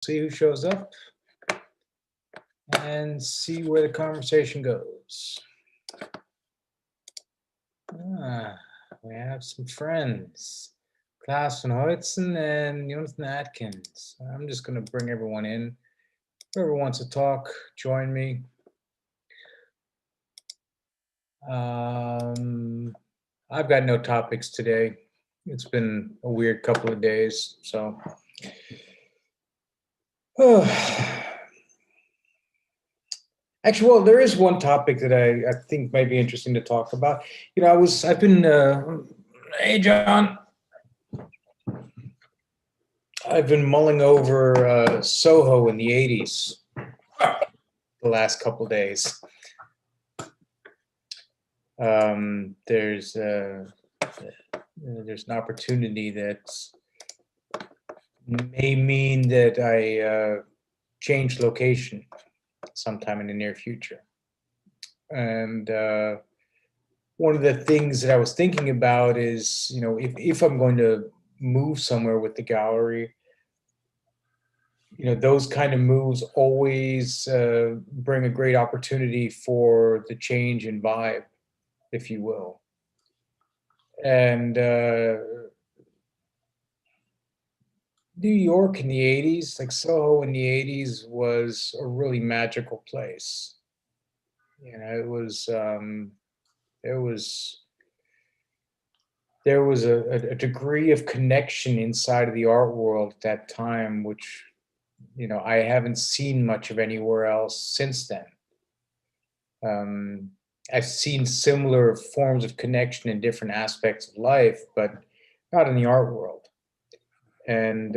See who shows up and see where the conversation goes. We have some friends. Klaas van Hoytsen and Jonathan Atkins. I'm just going to bring everyone in. Whoever wants to talk, join me. I've got no topics today. It's been a weird couple of days, so. Actually, well, there is one topic that I think might be interesting to talk about. You know, I've been, hey, John. I've been mulling over Soho in the 80s the last couple of days. There's an opportunity that may mean that I change location sometime in the near future. And one of the things that I was thinking about is, you know, if I'm going to move somewhere with the gallery, you know, those kind of moves always bring a great opportunity for the change in vibe, if you will. And New York in the 80s, like Soho in the 80s, was a really magical place. You know, there was a degree of connection inside of the art world at that time, which, you know, I haven't seen much of anywhere else since then. I've seen similar forms of connection in different aspects of life, but not in the art world. And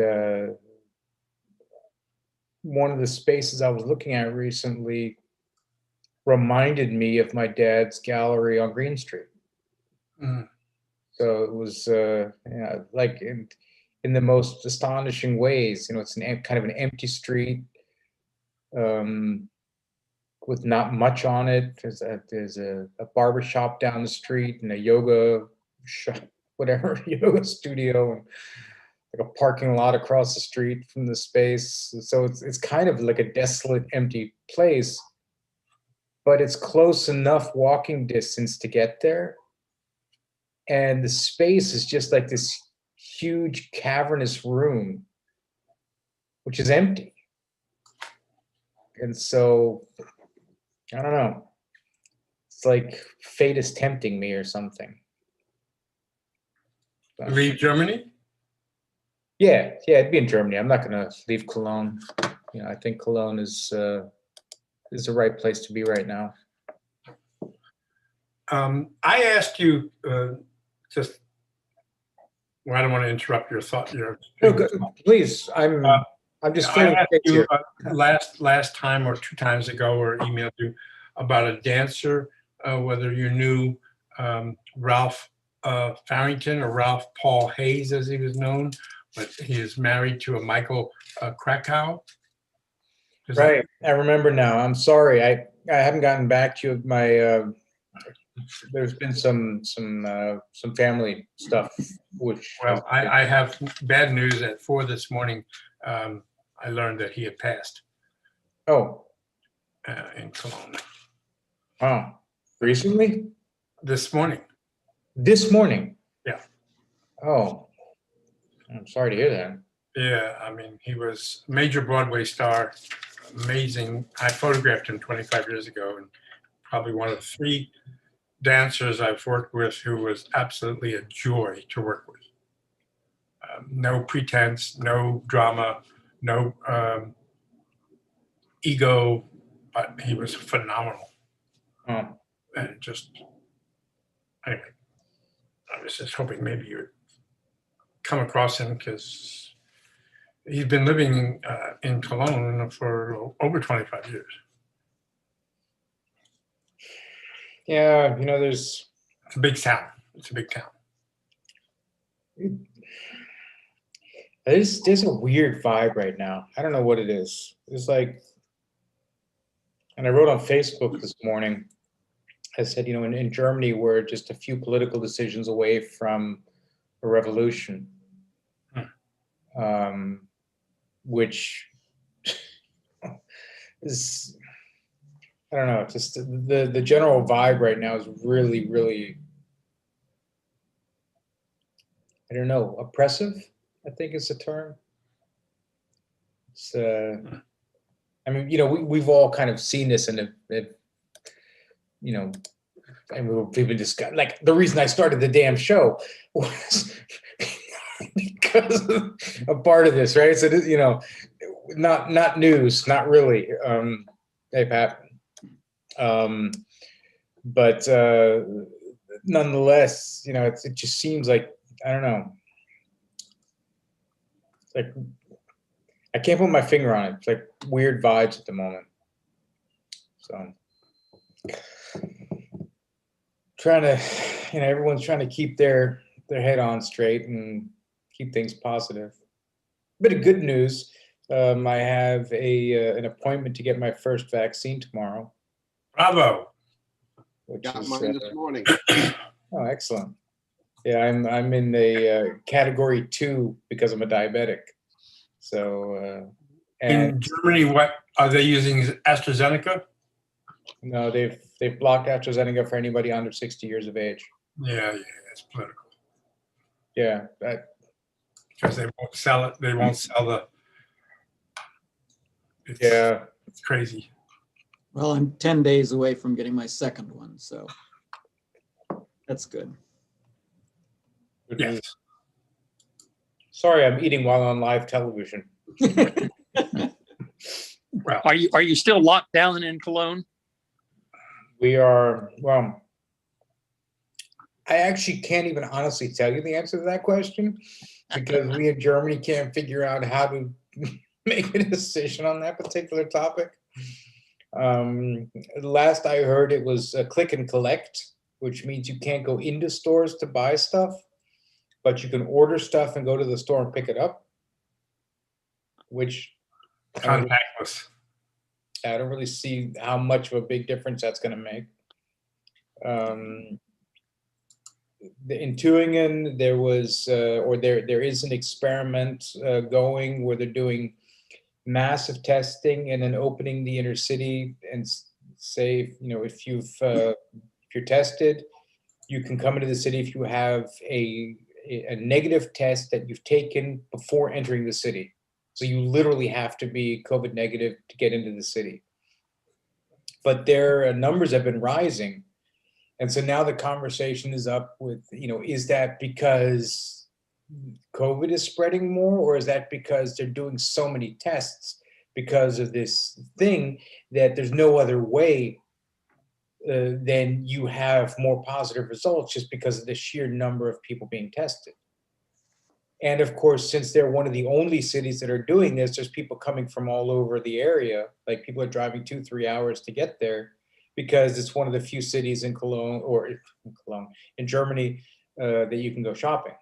one of the spaces I was looking at recently reminded me of my dad's gallery on Green Street. Mm. So it was like in the most astonishing ways. You know, it's kind of an empty street with not much on it. There's a barber shop down the street and a yoga shop, whatever, yoga studio, and like a parking lot across the street from the space. So it's kind of like a desolate, empty place, but it's close enough walking distance to get there. And the space is just like this huge cavernous room, which is empty. And so, I don't know. It's like fate is tempting me or something. Leave Germany? Yeah, it'd be in Germany. I'm not going to leave Cologne. You know, I think Cologne is the right place to be right now. I asked you just. Well, I don't want to interrupt your thought. Please, I'm just. I asked you last time or 2 times ago, or emailed you about a dancer, whether you knew Ralph Farrington, or Ralph Paul Hayes, as he was known, but he is married to a Michael Krakow. Right, I remember now. I'm sorry, I haven't gotten back to you. My there's been some family stuff. Which I have bad news. At 4 this morning, I learned that he had passed. Oh. In Cologne. Oh, recently? This morning. This morning? Yeah. Oh, I'm sorry to hear that. Yeah, I mean, he was a major Broadway star, amazing. I photographed him 25 years ago, and probably one of the 3 dancers I've worked with who was absolutely a joy to work with. No pretense, no drama, no ego, but he was phenomenal. Oh. And just, anyway, I was just hoping maybe you would come across him, because he's been living in Cologne for over 25 years. Yeah, you know, it's a big town. It's a big town. There's a weird vibe right now. I don't know what it is. It's like, and I wrote on Facebook this morning, I said, you know, in Germany, we're just a few political decisions away from a revolution, which is, I don't know, just the general vibe right now is really, really, I don't know, oppressive, I think is the term. It's, I mean, we've all kind of seen this and you know, and we've been discussing, like, the reason I started the damn show was because of a part of this, right? So, not news, not really. Hey, Pat. But nonetheless, it just seems like, I don't know. It's like, I can't put my finger on it. It's like weird vibes at the moment. So trying to, everyone's trying to keep their head on straight and keep things positive. Bit of good news. I have an appointment to get my first vaccine tomorrow. Bravo. Got mine this morning. Oh, excellent. Yeah, I'm in the category 2 because I'm a diabetic. So in Germany, what are they using? AstraZeneca? No, they've blocked AstraZeneca for anybody under 60 years of age. Yeah, it's political. Yeah, because they won't sell it. They won't sell the. It's crazy. Well, I'm 10 days away from getting my second one, so that's good. Yes. Sorry, I'm eating while on live television. Well, Are you still locked down in Cologne? We are, well, I actually can't even honestly tell you the answer to that question because we in Germany can't figure out how to make a decision on that particular topic. Last I heard, it was a click and collect, which means you can't go into stores to buy stuff, but you can order stuff and go to the store and pick it up, which contactless. I don't really see how much of a big difference that's going to make. In Tübingen, there was, or there is an experiment going where they're doing massive testing and then opening the inner city and say, if you're tested, you can come into the city if you have a negative test that you've taken before entering the city. So you literally have to be COVID negative to get into the city. But their numbers have been rising. And so now the conversation is up with, is that because COVID is spreading more, or is that because they're doing so many tests because of this thing that there's no other way than you have more positive results just because of the sheer number of people being tested. And of course, since they're one of the only cities that are doing this, there's people coming from all over the area. Like people are driving 2-3 hours to get there because it's one of the few cities in Cologne or in Germany that you can go shopping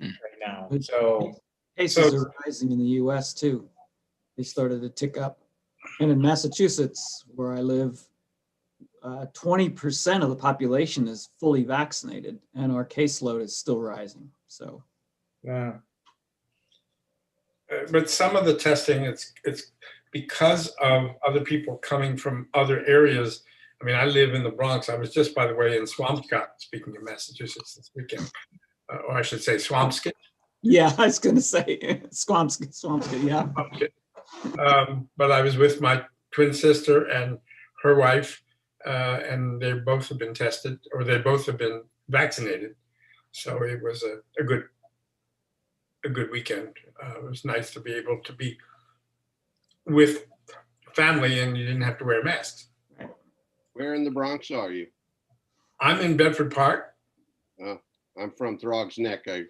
right now. So cases are rising in the US too. They started to tick up. And in Massachusetts, where I live, 20% of the population is fully vaccinated and our caseload is still rising. So. Yeah. But some of the testing, it's because of other people coming from other areas. I mean, I live in the Bronx. I was just, by the way, in Swampscott, speaking of Massachusetts this weekend, or I should say Swampscott. Yeah, I was going to say Swampscott, yeah. But I was with my twin sister and her wife, and they both have been tested, or they both have been vaccinated. So it was a good weekend. It was nice to be able to be with family and you didn't have to wear masks. Where in the Bronx are you? I'm in Bedford Park. I'm from Throgs Neck. I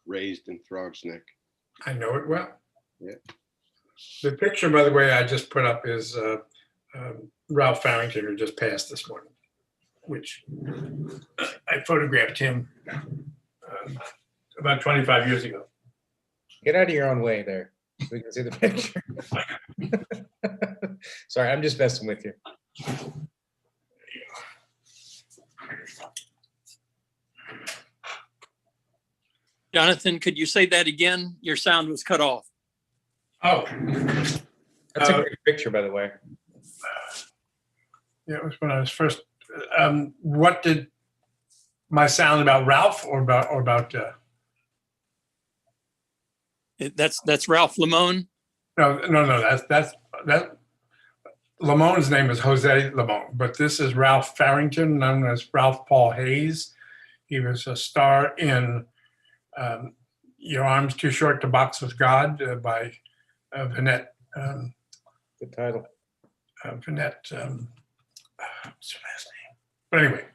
raised in Throgs Neck. I know it well. Yeah. The picture, by the way, I just put up is Ralph Farrington, who just passed this morning, which I photographed him about 25 years ago. Get out of your own way there so we can see the picture. Sorry, I'm just messing with you. Jonathan, could you say that again? Your sound was cut off. Oh, That's a great picture, by the way. Yeah, it was when I was first. What did my sound about Ralph or about? That's Ralph Lamone. No. That. Lamone's name is Jose Lamone, but this is Ralph Farrington, known as Ralph Paul Hayes. He was a star in Your Arms Too Short to Box with God by Vanette. Good title. Vanette. What's her last name? But anyway,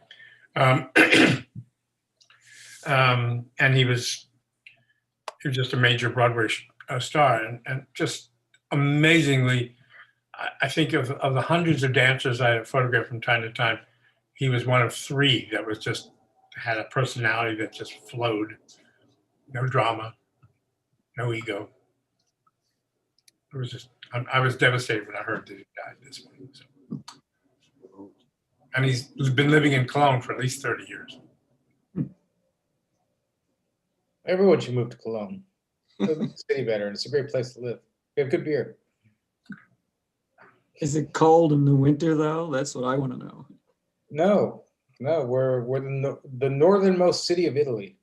and he was just a major Broadway star, and just amazingly. I think of the hundreds of dancers I have photographed from time to time, he was one of three that was just had a personality that just flowed. No drama, no ego. It was just, I was devastated when I heard that he died this morning. So. And he's been living in Cologne for at least 30 years. Everyone should move to Cologne. It'll make the city better, and it's a great place to live. We have good beer. Is it cold in the winter though? That's what I want to know. No, we're the northernmost city of Italy.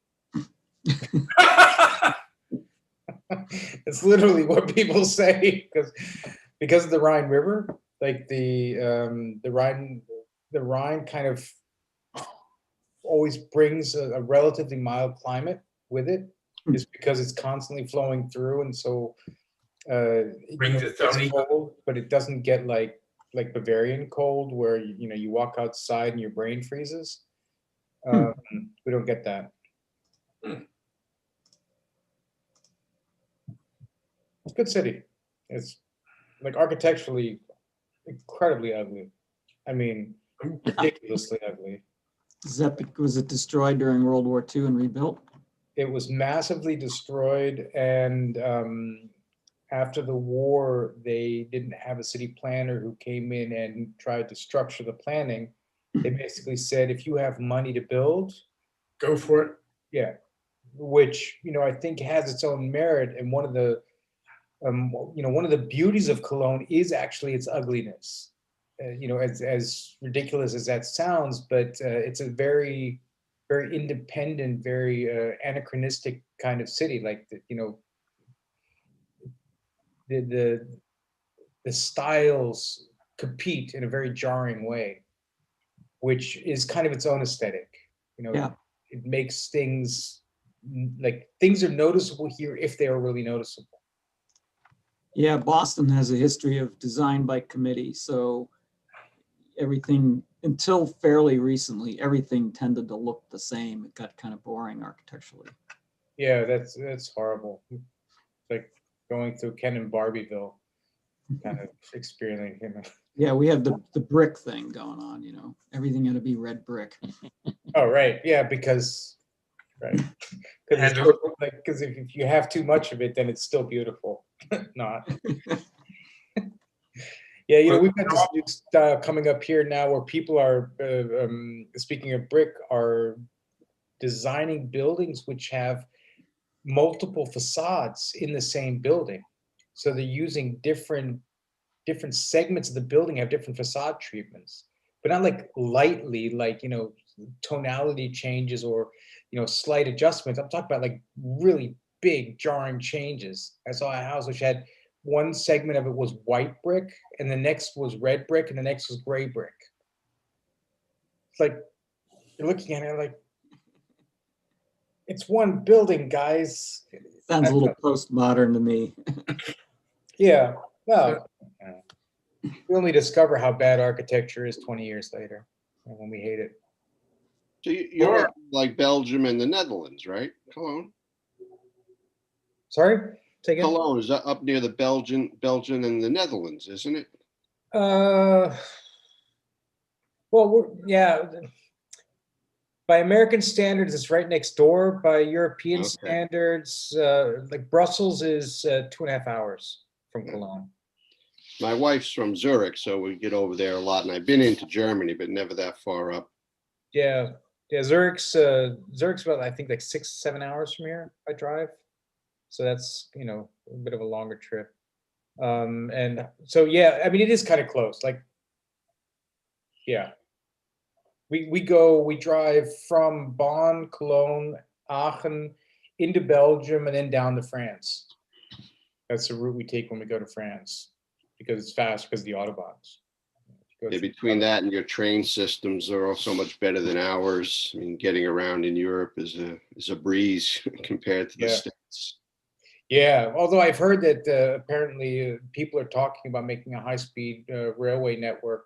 It's literally what people say because of the Rhine River, like the Rhine kind of always brings a relatively mild climate with it, just because it's constantly flowing through, and so Brings its own cold, but it doesn't get like Bavarian cold where you walk outside and your brain freezes. We don't get that. It's a good city. It's like architecturally incredibly ugly. I mean, ridiculously ugly. Was it destroyed during World War II and rebuilt? It was massively destroyed, and after the war, they didn't have a city planner who came in and tried to structure the planning. They basically said, if you have money to build, Go for it. yeah, which I think has its own merit. And one of the beauties of Cologne is actually its ugliness. As ridiculous as that sounds, but it's a very, very independent, very anachronistic kind of city. Like the styles compete in a very jarring way, which is kind of its own aesthetic. Yeah. It makes things like things are noticeable here if they are really noticeable. Yeah, Boston has a history of design by committee, so everything until fairly recently, everything tended to look the same. It got kind of boring architecturally. Yeah, that's horrible. It's like going through Ken and Barbieville kind of experiencing. Yeah, we have the brick thing going on, everything had to be red brick. Oh, right. Yeah, because if you have too much of it, then it's still beautiful. Not. Yeah, we've got this new style coming up here now where people are, speaking of brick, are designing buildings which have multiple facades in the same building. So they're using different segments of the building have different facade treatments, but not like lightly, like tonality changes or slight adjustments. I'm talking about like really big jarring changes. I saw a house which had one segment of it was white brick and the next was red brick and the next was gray brick. It's like you're looking at it like it's one building, guys. Sounds a little postmodern to me. Yeah, well, we only discover how bad architecture is 20 years later when we hate it. So you're like Belgium and the Netherlands, right? Cologne. Sorry, say again? Cologne is up near the Belgian and the Netherlands, isn't it? Well, yeah. By American standards, it's right next door. By European standards, like Brussels is 2.5 hours from Cologne. My wife's from Zurich, so we get over there a lot, and I've been into Germany, but never that far up. Yeah, Zurich's about, I think, like 6-7 hours from here by drive. So that's a bit of a longer trip. And so, yeah, I mean, it is kind of close. Like, yeah, we drive from Bonn, Cologne, Aachen into Belgium and then down to France. That's the route we take when we go to France because it's fast because of the autobahns. Go Yeah, through- between that and your train systems are all so much better than ours. I mean, getting around in Europe is a breeze compared to the Yeah. States. Yeah, although I've heard that apparently people are talking about making a high-speed railway network,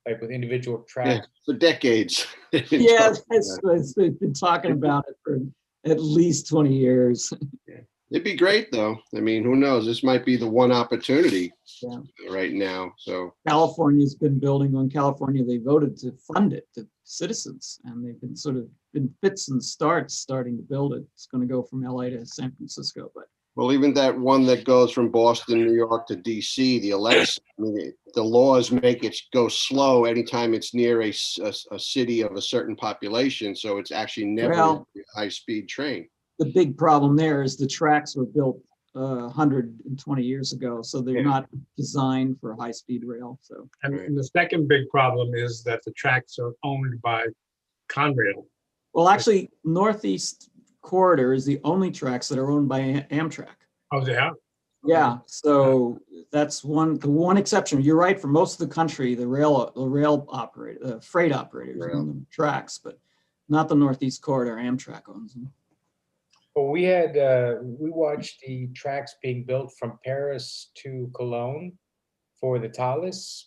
like with individual Yeah, tracks. for decades. Yeah, they've been talking about it for at least 20 years. It'd be great though. I mean, who knows? This might be the one opportunity Yeah. right now. So California's been building one. California, they voted to fund it to citizens, and they've been sort of been fits and starts starting to build it. It's going to go from LA to San Francisco, but well, even that one that goes from Boston, New York to DC, the Alexa, I mean, the laws make it go slow anytime it's near a city of a certain population. So it's actually never Well, a high-speed train. the big problem there is the tracks were built 120 years ago, so they're Yeah. not designed for high-speed rail. So And Right. the second big problem is that the tracks are owned by Conrail. well, actually, Northeast Corridor is the only tracks that are owned by Amtrak. Oh, they are? Yeah, so that's the one exception. You're right, for most of the country, the rail operator, the freight operators Rail. own the tracks, but not the Northeast Corridor. Amtrak owns them. Well, we watched the tracks being built from Paris to Cologne for the Thalys.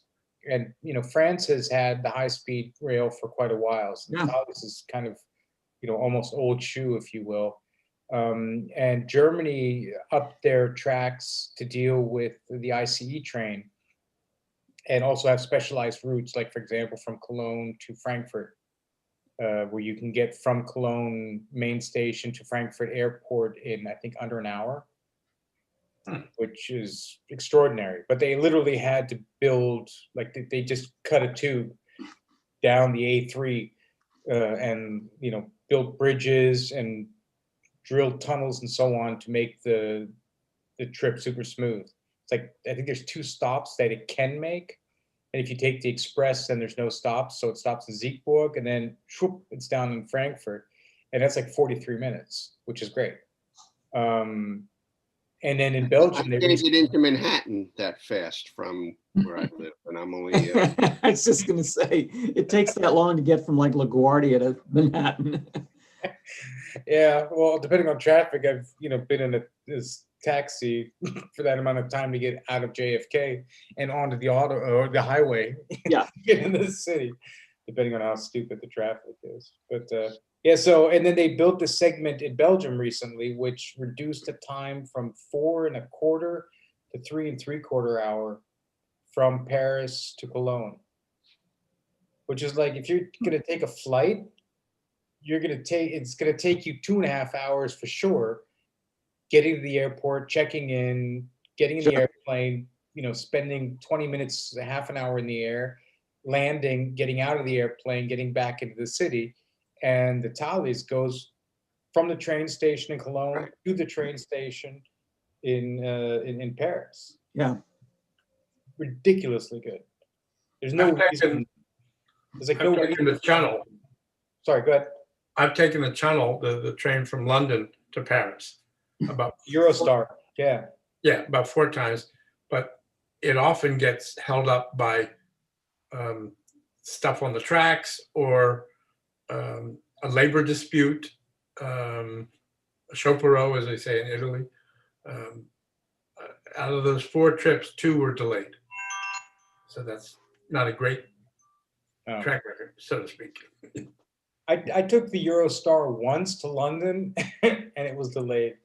And, France has had the high-speed rail for quite a while. So the Yeah. Thalys is kind of, almost old shoe, if you will. And Germany upped their tracks to deal with the ICE train and also have specialized routes, like, for example, from Cologne to Frankfurt, where you can get from Cologne main station to Frankfurt airport in, I think, under an hour, which is extraordinary. But they literally had to build, like, they just cut a tube down the A3 and, built bridges and drilled tunnels and so on to make the trip super smooth. It's like, I think there's 2 stops that it can make. And if you take the express, then there's no stops. So it stops in Siegburg and then whoop, it's down in Frankfurt. And that's like 43 minutes, which is great. And then in Belgium, I they can't get into Manhattan that fast from where I live, and I'm only I was just going to say, it takes that long to get from like LaGuardia to Manhattan. yeah, well, depending on traffic, I've been in this taxi for that amount of time to get out of JFK and onto the the highway. Yeah. Get into the city, depending on how stupid the traffic is. But yeah, so and then they built this segment in Belgium recently, which reduced the time from 4 1/4 to 3 3/4 hour from Paris to Cologne. Which is like, if you're gonna take a flight, it's gonna take you 2.5 hours for sure, getting to the airport, checking in, getting in the airplane, spending 20 minutes, a half an hour in the air, landing, getting out of the airplane, getting back into the city. And the Thalys goes from the train station in Cologne to the train station in Paris. Yeah. Ridiculously good. There's no I've taken- reason. There's like no I've taken reason. the channel. Sorry, go ahead. I've taken the channel, the train from London to Paris about Eurostar. Yeah. about 4 times, but it often gets held up by stuff on the tracks or a labor dispute, a sciopero, as they say in Italy. Out of those 4 trips, 2 were delayed. So that's not a great Oh. track record, so to speak. I took the Eurostar once to London and it was delayed.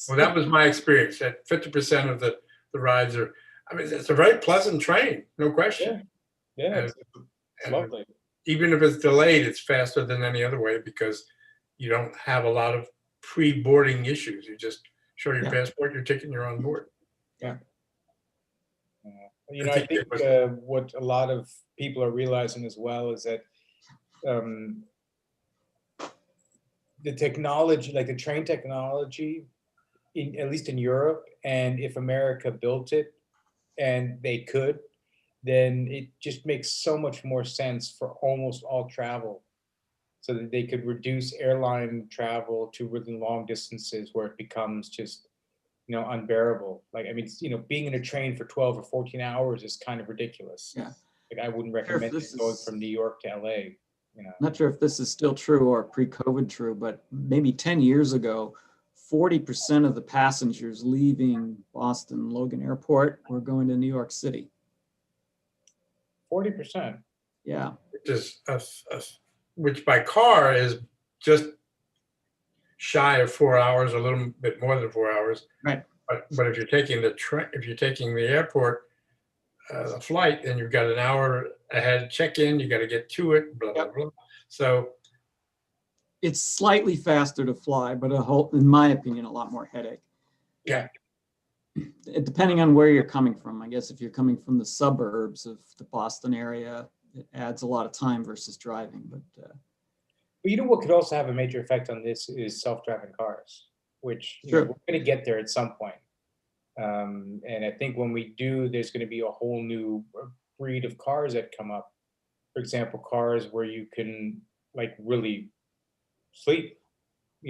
Well, that was my experience. That 50% of the rides are, I mean, it's a very pleasant train, no question. Yeah, it's And lovely. even if it's delayed, it's faster than any other way because you don't have a lot of pre-boarding issues. You just show your Yeah. passport, your ticket, and you're on board. I think what a lot of people are realizing as well is that the technology, like the train technology, at least in Europe, and if America built it, and they could, then it just makes so much more sense for almost all travel, so that they could reduce airline travel to really long distances where it becomes just, unbearable. Like, I mean, being in a train for 12 or 14 hours is kind of ridiculous. Yeah. Like, I wouldn't Sure, if recommend this going is- from New York to LA, Not sure if this is still true or pre-COVID true, but maybe 10 years ago, 40% of the passengers leaving Boston Logan Airport were going to New York City. 40%. Yeah, Which is which by car is just shy of 4 hours, a little bit more than 4 hours. right. But if you're taking the train, if you're taking the airport, the flight, then you've got an hour ahead check-in. You got to get to it. Blah blah blah. So It's slightly faster to fly, but in my opinion, a lot more headache. yeah, Depending on where you're coming from. I guess if you're coming from the suburbs of the Boston area, it adds a lot of time versus driving. But But what could also have a major effect on this is self-driving cars, which Sure. we're going to get there at some point. And I think when we do, there's going to be a whole new breed of cars that come up. For example, cars where you can like really sleep,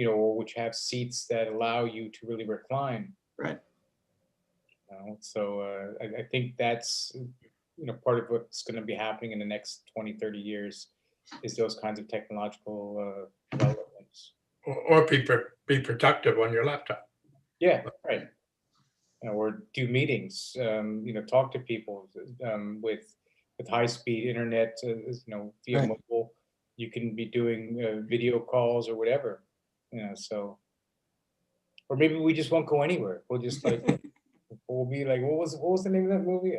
or which have seats that allow you to really recline. right. So I think that's part of what's going to be happening in the next 20, 30 years is those kinds of technological developments. or be productive on your laptop. Yeah, right. Or do meetings, talk to people with high-speed internet, via Right. mobile. You can be doing video calls or whatever, so. Or maybe we just won't go anywhere. We'll just we'll be like, what was the name of that movie?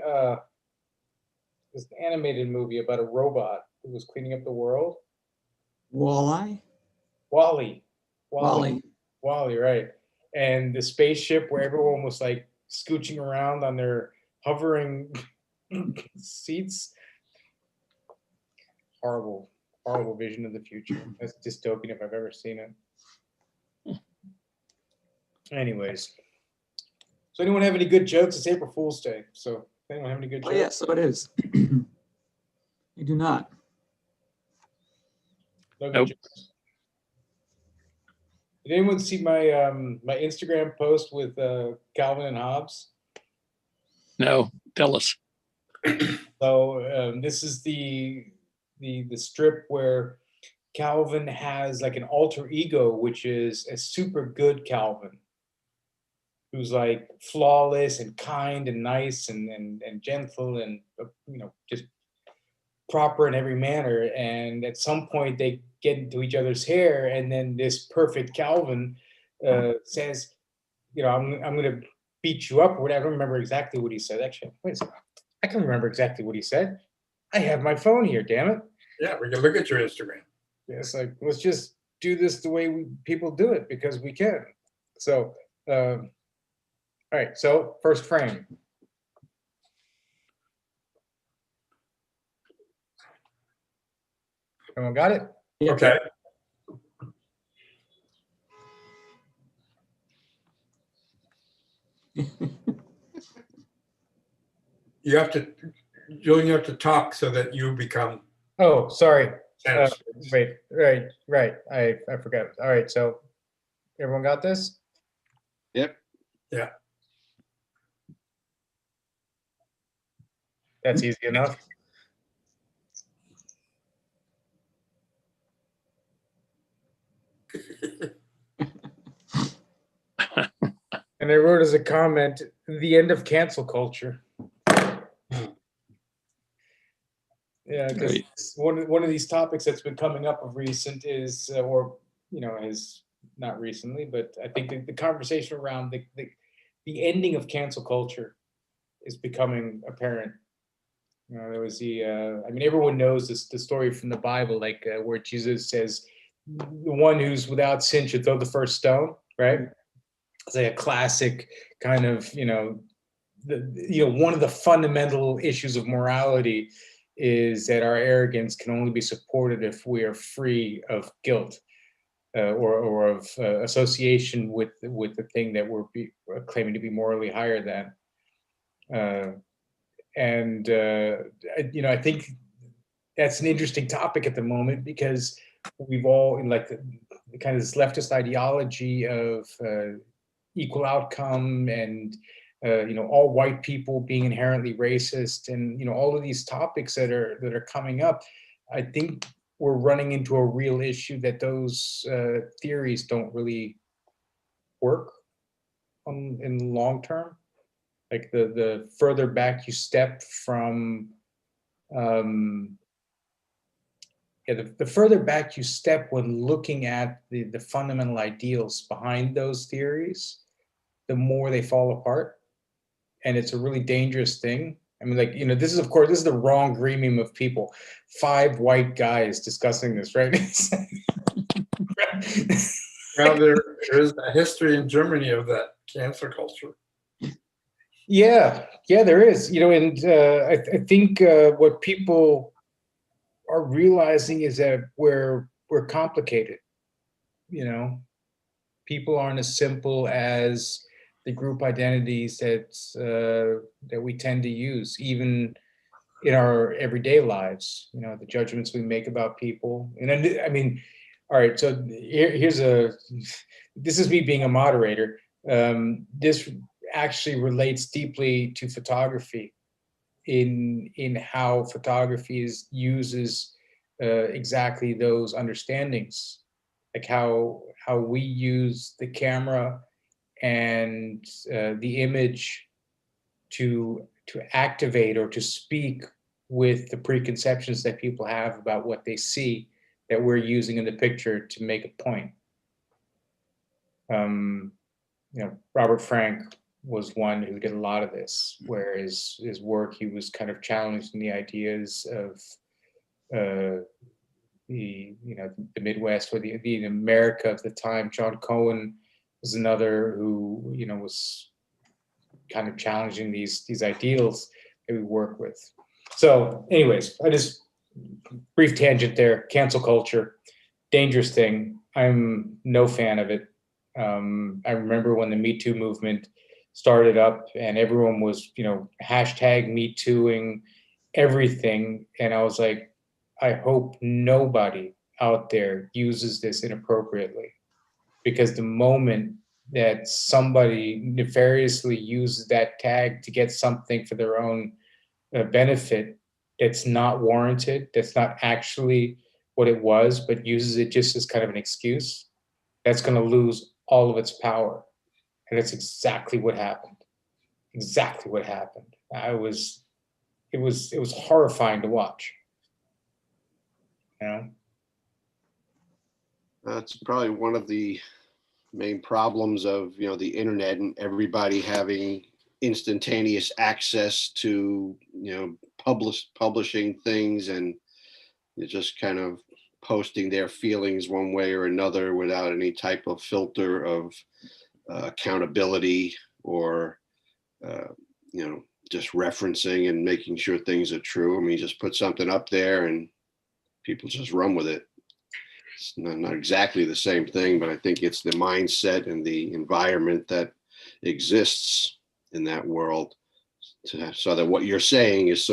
This animated movie about a robot who was cleaning up the world. Walleye? Wally. Wally. Wally, right. And the spaceship where everyone was like scooching around on their hovering seats. Horrible, horrible vision of the future. That's dystopian if I've ever seen it. Anyways. So anyone have any good jokes? It's April Fool's Day. So anyone have any good Oh, jokes? yeah, so it is. You do not. No good Nope. jokes. Did anyone see my my Instagram post with Calvin and Hobbes? No, tell us. So this is the strip where Calvin has like an alter ego, which is a super good Calvin, who's like flawless and kind and nice and gentle and just proper in every manner. And at some point they get into each other's hair, and then this perfect Calvin says, I'm gonna beat you up or whatever. I don't remember exactly what he said. Actually, wait a second. I can remember exactly what he said. I have my phone here, damn it. Yeah, we can look at your Instagram. Yeah, it's like, let's just do this the way people do it because we can. So, all right, so first frame. Everyone got it? Yeah. Okay. You have to, Julian, you have to talk so that you become Oh, sorry. center. Wait, right. I forgot. All right, so everyone got this? Yep. Yeah. That's easy enough. And I wrote as a comment, the end of cancel culture. Yeah, because Right. one of these topics that's been coming up of recent is, is not recently, but I think the conversation around the ending of cancel culture is becoming apparent. There was everyone knows the story from the Bible, like where Jesus says, the one who's without sin should throw the first stone, right? It's like a classic kind of, one of the fundamental issues of morality is that our arrogance can only be supported if we are free of guilt. or of association with the thing that we're claiming to be morally higher than. I think that's an interesting topic at the moment, because we've all, like, the kind of this leftist ideology of equal outcome, and all white people being inherently racist, and all of these topics that are coming up. I think we're running into a real issue that those theories don't really work in the long term. Like, the further back you step from the further back you step when looking at the fundamental ideals behind those theories, the more they fall apart. And it's a really dangerous thing. I mean, like, this is, of course, this is the wrong gremium of people. 5 white guys discussing this, right? Well, there is a history in Germany of that cancel culture. Yeah, there is. And I think what people are realizing is that we're complicated. People aren't as simple as the group identities that we tend to use, even in our everyday lives. The judgments we make about people. And then, I mean, all right. So this is me being a moderator. This actually relates deeply to photography, in how photography uses exactly those understandings, like how we use the camera and the image to activate or to speak with the preconceptions that people have about what they see, that we're using in the picture to make a point. Robert Frank was one who did a lot of this, where his work, he was kind of challenging the ideas of the Midwest, or the America of the time. John Cohen was another who was kind of challenging these ideals that we work with. So, anyways, I just brief tangent there. Cancel culture, dangerous thing. I'm no fan of it. I remember when the Me Too movement started up, and everyone was, hashtag Me Tooing everything. And I was like, I hope nobody out there uses this inappropriately, because the moment that somebody nefariously uses that tag to get something for their own benefit, that's not warranted, that's not actually what it was, but uses it just as kind of an excuse, that's going to lose all of its power. And that's exactly what happened. Exactly what happened. It was horrifying to watch. That's probably one of the main problems of the internet, and everybody having instantaneous access to publishing things, and just kind of posting their feelings one way or another without any type of filter of accountability, or just referencing and making sure things are true. I mean, you just put something up there and people just run with it. It's not exactly the same thing, but I think it's the mindset and the environment that exists in that world, so that what you're saying is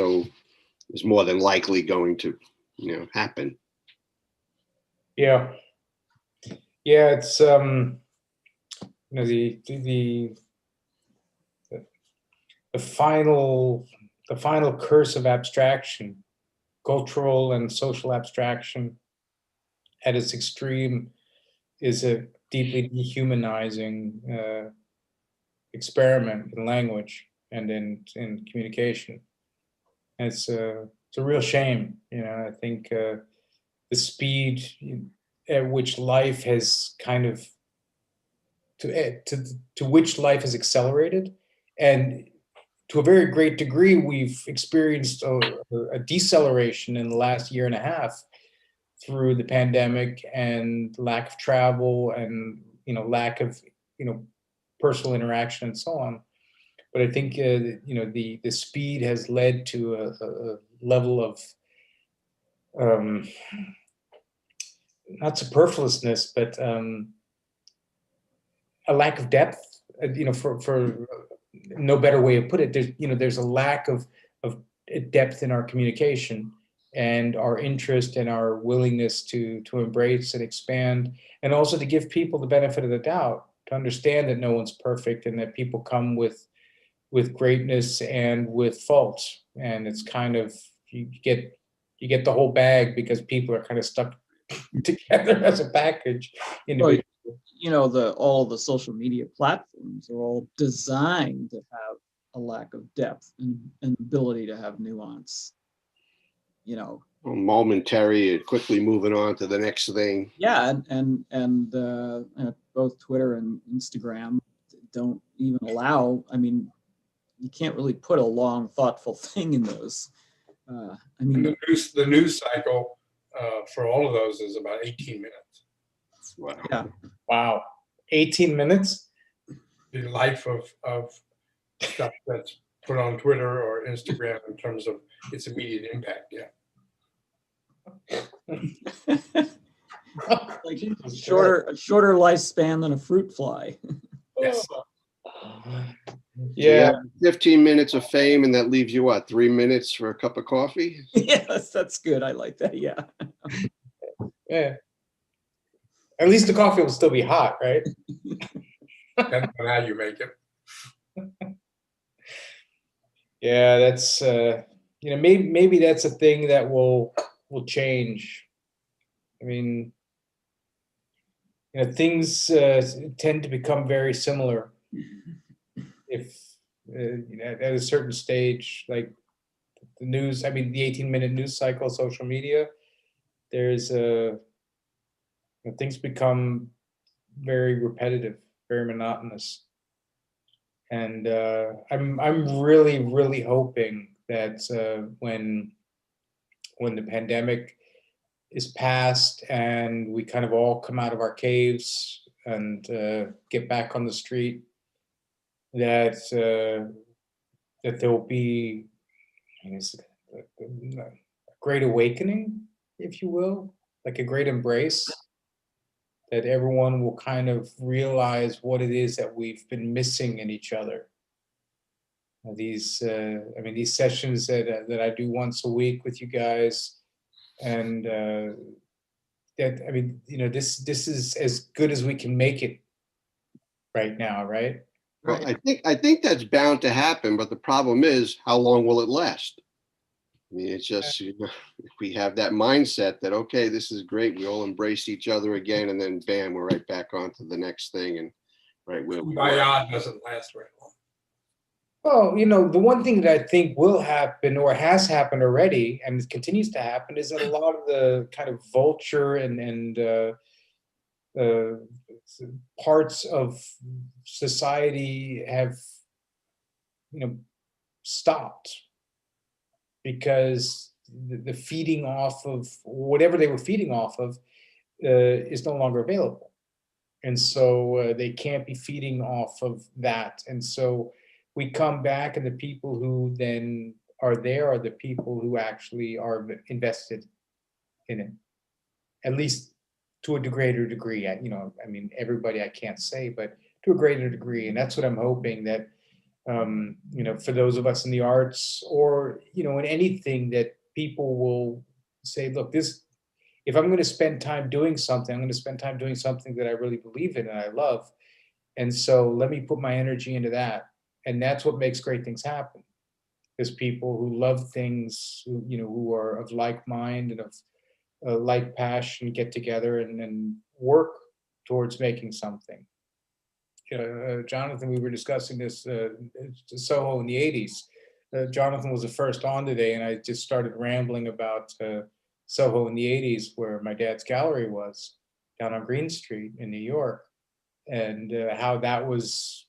more than likely going to happen. Yeah, it's the final curse of abstraction, cultural and social abstraction at its extreme, is a deeply dehumanizing experiment in language and in communication. And it's a real shame. I think the speed at which life has kind of to which life has accelerated, and to a very great degree, we've experienced a deceleration in the last year and a half through the pandemic and lack of travel, and lack of personal interaction and so on. But I think the speed has led to a level of not superfluousness, but a lack of depth. For no better way to put it, there's a lack of depth in our communication and our interest and our willingness to embrace and expand, and also to give people the benefit of the doubt, to understand that no one's perfect and that people come with greatness and with faults, and it's kind of you get the whole bag because people are kind of stuck together as a package. Well, all of the social media platforms are all designed to have a lack of depth and ability to have nuance. Momentary and quickly moving on to the next thing. Yeah, and both Twitter and Instagram don't even allow. I mean, you can't really put a long, thoughtful thing in those. And the news cycle for all of those is about 18 minutes. Wow. Yeah. Wow, 18 minutes. The life of stuff that's put on Twitter or Instagram in terms of its immediate impact. Yeah. Like a shorter lifespan than a fruit fly. Yes. Yeah. 15 minutes of fame, and that leaves you what, 3 minutes for a cup of coffee? Yes, that's good. I like that. Yeah. Yeah. At least the coffee will still be hot, right? Depends on how you make it. Yeah, that's maybe that's a thing that will change. I mean, things tend to become very similar if at a certain stage, like the news. I mean, the 18-minute news cycle, social media. There's things become very repetitive, very monotonous, and I'm really hoping that when the pandemic is past and we kind of all come out of our caves and get back on the street, that that there will be, I guess, a great awakening, if you will, like a great embrace, that everyone will kind of realize what it is that we've been missing in each other. These sessions that I do once a week with you guys, and this is as good as we can make it right now, right? Well, I think that's bound to happen, but the problem is, how long will it last? I mean, it's just, if we have that mindset that, okay, this is great, we all embrace each other again, and then bam, we're right back on to the next thing, and right where we were. Kumbaya doesn't last very long. Well, the one thing that I think will happen or has happened already and continues to happen is that a lot of the kind of vulture and parts of society have, stopped, because the feeding off of whatever they were feeding off of is no longer available. And so they can't be feeding off of that. And so we come back, and the people who then are there are the people who actually are invested in it, at least to a greater degree. I mean, everybody I can't say, but to a greater degree. And that's what I'm hoping, that for those of us in the arts, or in anything, that people will say, look, if I'm going to spend time doing something, I'm going to spend time doing something that I really believe in and I love. And so let me put my energy into that. And that's what makes great things happen. There's people who love things, who are of like mind and of like passion, get together and work towards making something. Jonathan, we were discussing this Soho in the 80s. Jonathan was the first on today, and I just started rambling about Soho in the 80s, where my dad's gallery was, down on Green Street in New York, and how that was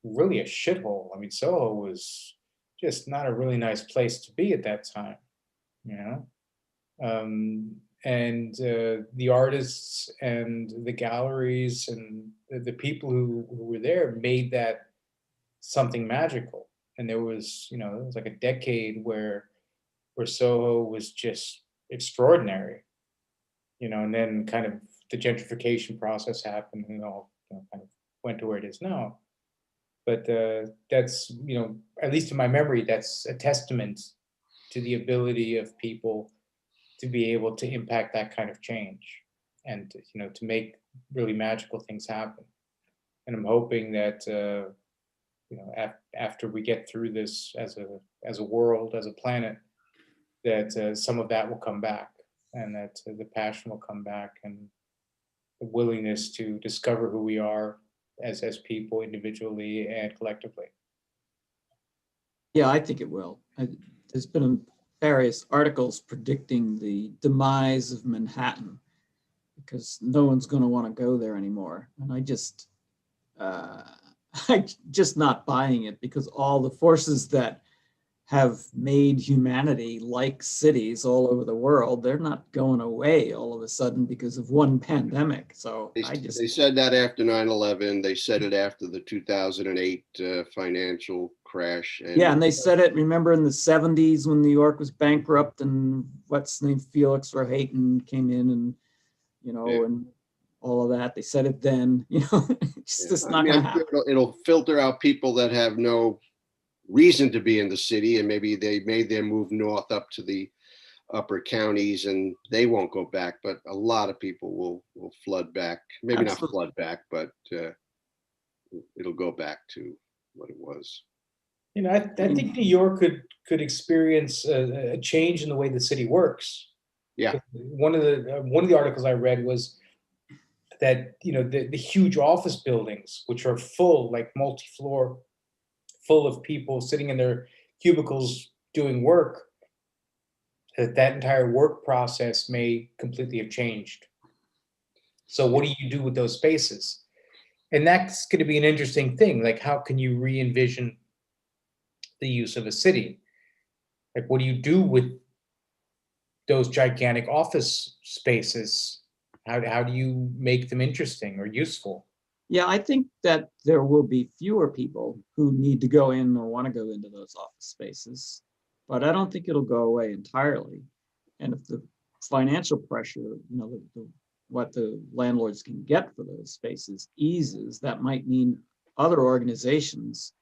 really a shithole. I mean, Soho was just not a really nice place to be at that time, and the artists and the galleries and the people who were there made that something magical. And there was, it was like a decade where Soho was just extraordinary. and then kind of the gentrification process happened and all kind of went to where it is now. But that's, at least in my memory, that's a testament to the ability of people to be able to impact that kind of change and, to make really magical things happen. And I'm hoping that, after we get through this as a world, as a planet, that some of that will come back, and that the passion will come back, and the willingness to discover who we are as people individually and collectively. Yeah, I think it will. There's been various articles predicting the demise of Manhattan because no one's going to want to go there anymore. And I'm just not buying it, because all the forces that have made humanity like cities all over the world, they're not going away all of a sudden because of one pandemic. So They said that after 9/11. They said it after the 2008 financial crash. And they said it, remember, in the 70s when New York was bankrupt and what's his name, Felix Rohatyn came in and, and all of that. They said it then, it's just not going to happen. It'll filter out people that have no reason to be in the city, and maybe they made their move north up to the upper counties and they won't go back, but a lot of people will flood back. Maybe Absolutely. Not flood back, but it'll go back to what it was. I think New York could experience a change in the way the city works. Yeah. One of the articles I read was that the huge office buildings, which are full, like multi-floor, full of people sitting in their cubicles doing work, that entire work process may completely have changed. So what do you do with those spaces? And that's going to be an interesting thing. Like, how can you re-envision the use of a city? Like, what do you do with those gigantic office spaces? How do you make them interesting or useful? Yeah, I think that there will be fewer people who need to go in or want to go into those office spaces, but I don't think it'll go away entirely. And if the financial pressure, what the landlords can get for those spaces eases, that might mean other organizations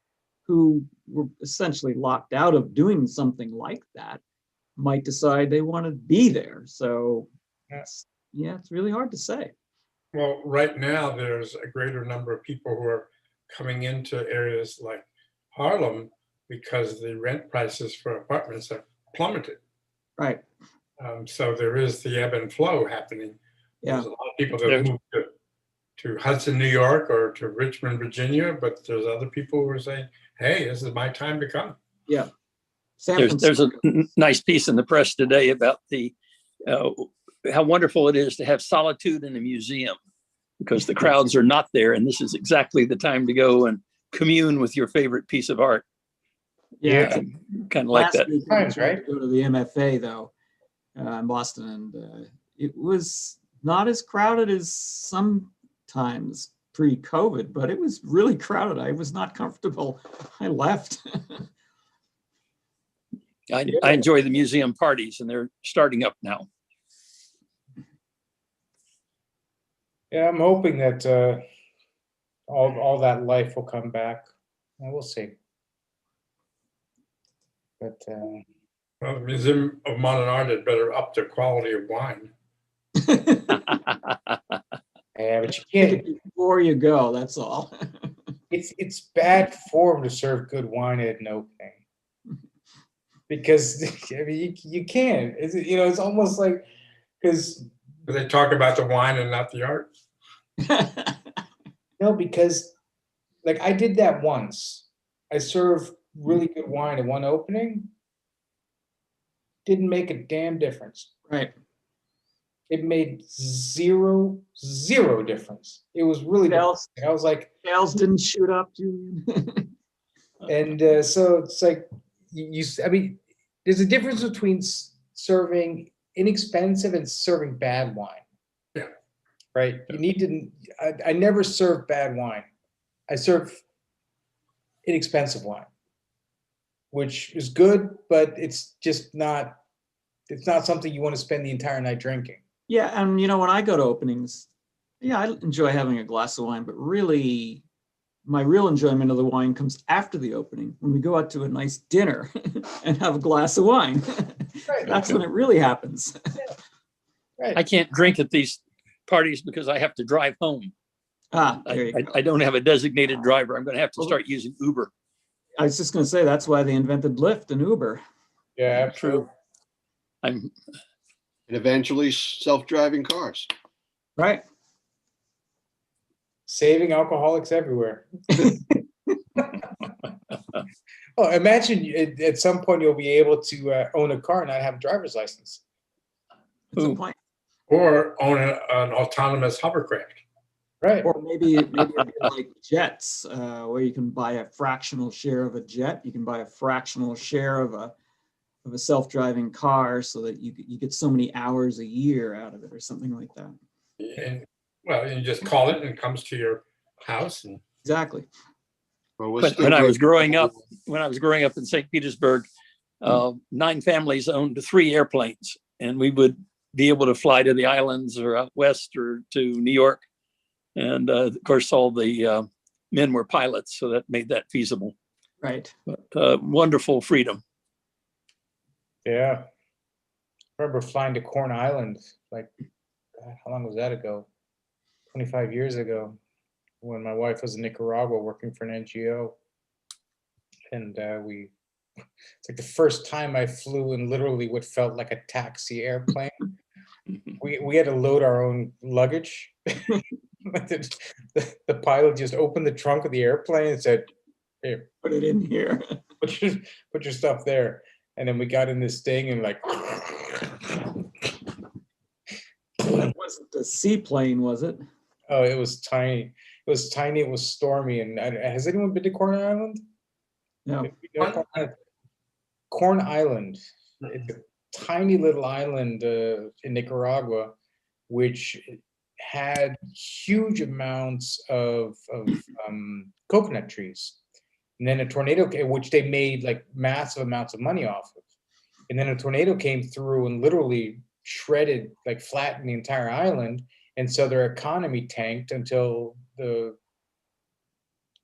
who were essentially locked out of doing something like that might decide they want to be there. So it's really hard to say. Well, right now, there's a greater number of people who are coming into areas like Harlem because the rent prices for apartments have plummeted. Right. So there is the ebb and flow happening. Yeah. There's a lot of people that move to Hudson, New York, or to Richmond, Virginia, but there's other people who are saying, hey, this is my time to come. Yeah. There's a nice piece in the press today about how wonderful it is to have solitude in a museum, because the crowds are not there, and this is exactly the time to go and commune with your favorite piece of art. Yeah, kind of like that. Times, right? Go to the MFA though, in Boston, and it was not as crowded as sometimes pre-COVID, but it was really crowded. I was not comfortable. I left. I enjoy the museum parties, and they're starting up now. Yeah, I'm hoping that all that life will come back, and we'll see. But well, the Museum of Modern Art had better up the quality of wine. yeah, but you can't. Before you go, that's all. It's bad form to serve good wine at an opening, because I mean you can't. It's almost like, because they talk about the wine and not the art. No, because like I did that once. I served really good wine at one opening. Didn't make a damn difference. Right. It made zero difference. It was really sales. I was like, sales didn't shoot up, Julian. And so it's like I mean, there's a difference between serving inexpensive and serving bad wine. Yeah. Right. You need to. I never serve bad wine. I serve inexpensive wine, which is good, but it's just not. It's not something you want to spend the entire night drinking. Yeah, and you know, when I go to openings, yeah, I enjoy having a glass of wine, but really my real enjoyment of the wine comes after the opening when we go out to a nice dinner and have a glass of wine. Right. That's when it really happens. Right. I can't drink at these parties because I have to drive home. There you go. I don't have a designated driver. I'm going to have to Well, start using Uber. I was just going to say that's why they invented Lyft and Uber. Yeah, absolutely. True. I'm And eventually self-driving cars. Right. Saving alcoholics everywhere. Oh, imagine at some point you'll be able to own a car and not have a driver's license. That's a Ooh. point. Or own an autonomous hovercraft. Right. Or maybe it'd be like jets, where you can buy a fractional share of a jet. You can buy a fractional share of a self-driving car, so that you get so many hours a year out of it, or something like that. And, well, you just call it and it comes to your house. And Exactly. Well, we're when, still when I was good. growing up, in St. Petersburg, 9 families owned 3 airplanes, and we would be able to fly to the islands or out west or to New York. And of course, all the men were pilots, so that made that feasible. Right. But wonderful freedom. Yeah. I remember flying to Corn Island, like, God, how long was that ago? 25 years ago, when my wife was in Nicaragua working for an NGO. And it's like the first time I flew in literally what felt like a taxi airplane. We had to load our own luggage. The pilot just opened the trunk of the airplane and said, "Here, Put it in here. put your stuff there." And then we got in this thing and like, That wasn't a seaplane, was it? oh, it was tiny. It was tiny. It was stormy. And has anyone been to Corn Island? No. Corn Island. It's a tiny little island in Nicaragua, which had huge amounts of coconut trees. And then a tornado came, which they made like massive amounts of money off of. And then a tornado came through and literally shredded, like flattened the entire island. And so their economy tanked until the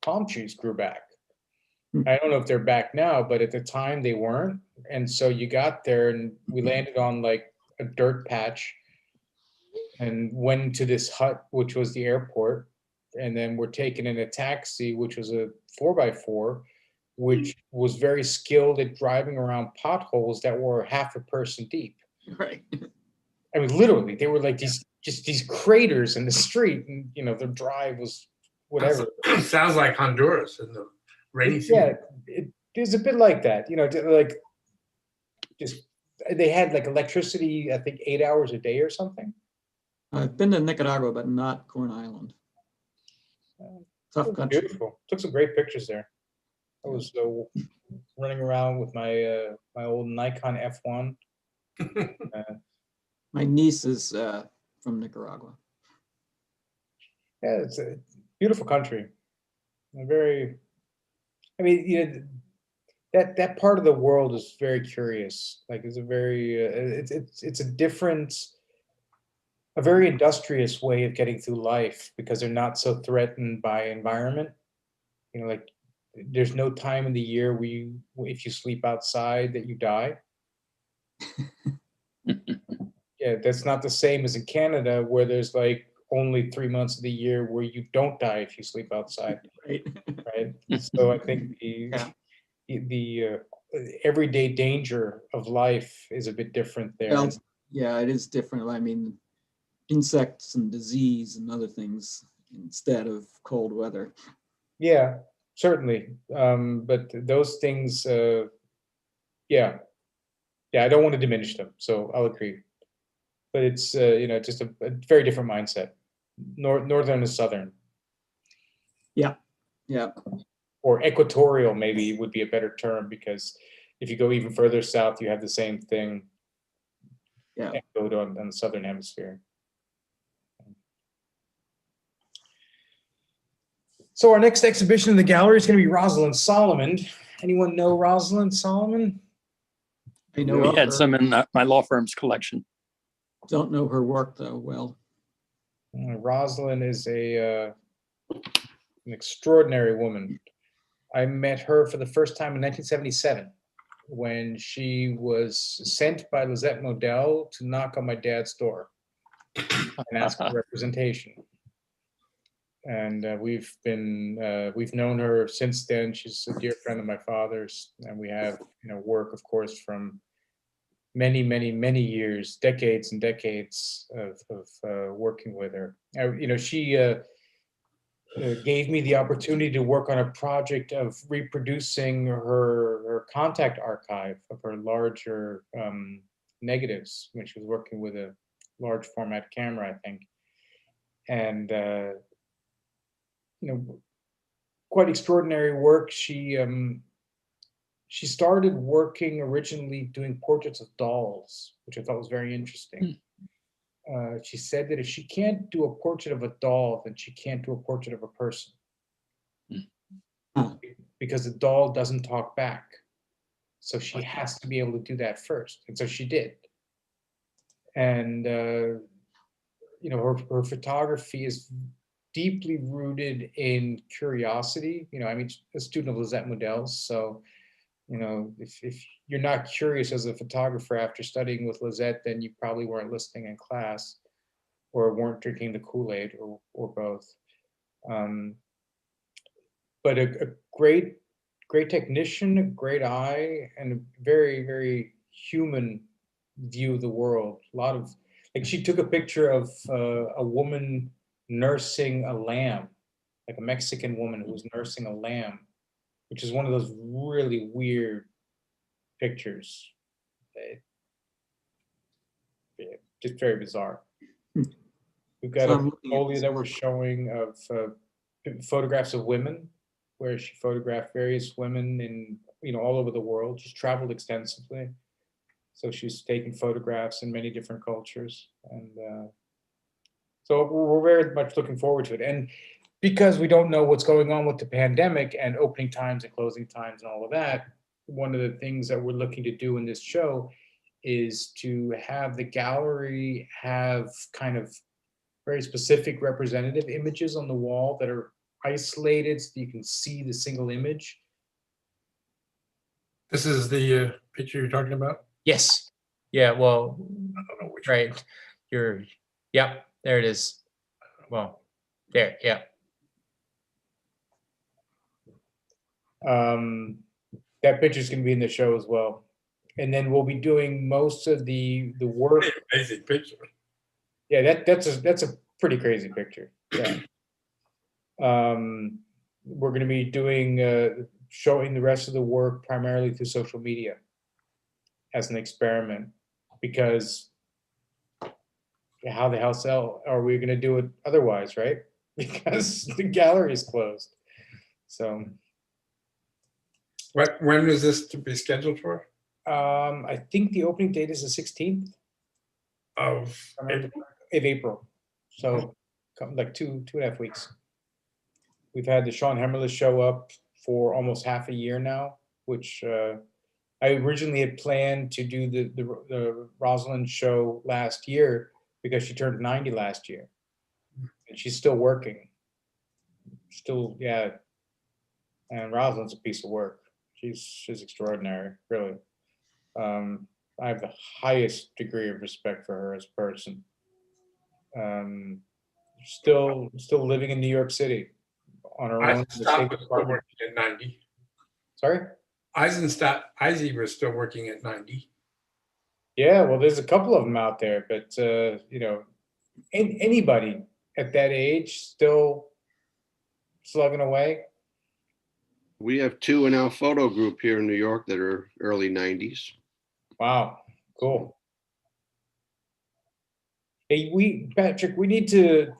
palm trees grew back. I don't know if they're back now, but at the time they weren't. And so you got there and we landed on like a dirt patch and went to this hut, which was the airport. And then we're taken in a taxi, which was a 4x4, which was very skilled at driving around potholes that were half a person deep. Right. I mean, literally, they were like these craters in the street, and the drive was whatever. sounds like Honduras in the rainy season. Yeah, it is a bit like that, like just they had like electricity, I think 8 hours a day or something. I've been to Nicaragua, but not Corn Island. Tough country. Beautiful. Took some great pictures there. I was running around with my my old Nikon F1. My niece is from Nicaragua. Yeah, it's a beautiful country. That part of the world is very curious. Like it's a very it's a different, a very industrious way of getting through life because they're not so threatened by environment. Like there's no time in the year where if you sleep outside that you die. Yeah, that's not the same as in Canada where there's like only 3 months of the year where you don't die if you sleep outside. Right. Right. So I think the everyday danger of life is a bit different there. Well, yeah, it is different. I mean, insects and disease and other things instead of cold weather. Yeah, certainly. But those things, yeah, I don't want to diminish them. So I'll agree. But it's just a very different mindset, northern and southern. Yeah. Or equatorial maybe would be a better term, because if you go even further south, you have the same thing. Yeah. Echoed on the southern hemisphere. So our next exhibition in the gallery is going to be Rosalind Solomon. Anyone know Rosalind Solomon? I know We of had her. some in my law firm's collection. Don't know her work though well. Rosalind is an extraordinary woman. I met her for the first time in 1977 when she was sent by Lisette Modell to knock on my dad's door and ask for representation. And we've known her since then. She's a dear friend of my father's, and we have work, of course, from many, many, many years, decades and decades of working with her. She gave me the opportunity to work on a project of reproducing her contact archive of her larger negatives when she was working with a large format camera, I think. And quite extraordinary work. She started working originally doing portraits of dolls, which I thought was very interesting. She said that if she can't do a portrait of a doll, then she can't do a portrait of a person. Because the doll doesn't talk back. So she has to be able to do that first. And so she did. And, her photography is deeply rooted in curiosity. A student of Lisette Modell's. So, if you're not curious as a photographer after studying with Lisette, then you probably weren't listening in class or weren't drinking the Kool-Aid or both. But a great technician, a great eye, and a very, very human view of the world. A lot of, she took a picture of a woman nursing a lamb, like a Mexican woman who was nursing a lamb, which is one of those really weird pictures. Just very bizarre. We've got a portfolio that we're showing of photographs of women, where she photographed various women in, all over the world. She's traveled extensively. So she's taken photographs in many different cultures. And so we're very much looking forward to it. And because we don't know what's going on with the pandemic and opening times and closing times and all of that, one of the things that we're looking to do in this show is to have the gallery have kind of very specific representative images on the wall that are isolated so you can see the single image. This is the picture you're talking about? Yes. Yeah, well, I don't know which. right. Yep, there it is. Well, there, yeah. That picture's gonna be in the show as well. And then we'll be doing most of the work. Amazing picture. Yeah, that's a pretty crazy picture. Yeah. We're gonna be doing showing the rest of the work primarily through social media as an experiment, because how the hell are we gonna do it otherwise, right? Because the gallery is closed. So When is this to be scheduled for? I think the opening date is the 16th Of of April. So like two and a half weeks. We've had the Sean Hemmerle show up for almost half a year now, which I originally had planned to do the Rosalind show last year because she turned 90 last year. And she's still working. Still, yeah. And Rosalind's a piece of work. She's extraordinary, really. I have the highest degree of respect for her as a person. Still living in New York City on her own. Eisenstadt was still working at 90. Sorry? Izzy was still working at 90. Yeah, well, there's a couple of them out there, but anybody at that age still slugging away. We have two in our photo group here in New York that are early 90s. Wow, cool. Hey, Patrick, we need to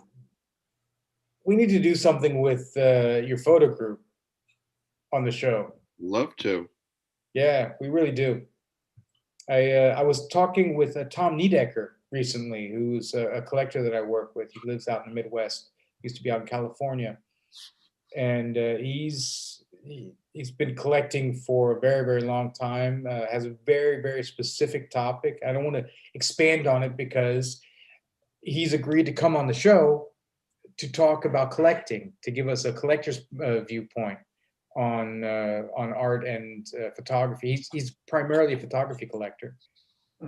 do something with your photo group on the show. Love to. Yeah, we really do. I was talking with Tom Niedecker recently, who's a collector that I work with. He lives out in the Midwest. Used to be out in California, and he's he's been collecting for a very, very long time, has a very, very specific topic. I don't want to expand on it because he's agreed to come on the show to talk about collecting, to give us a collector's viewpoint on art and photography. He's primarily a photography collector.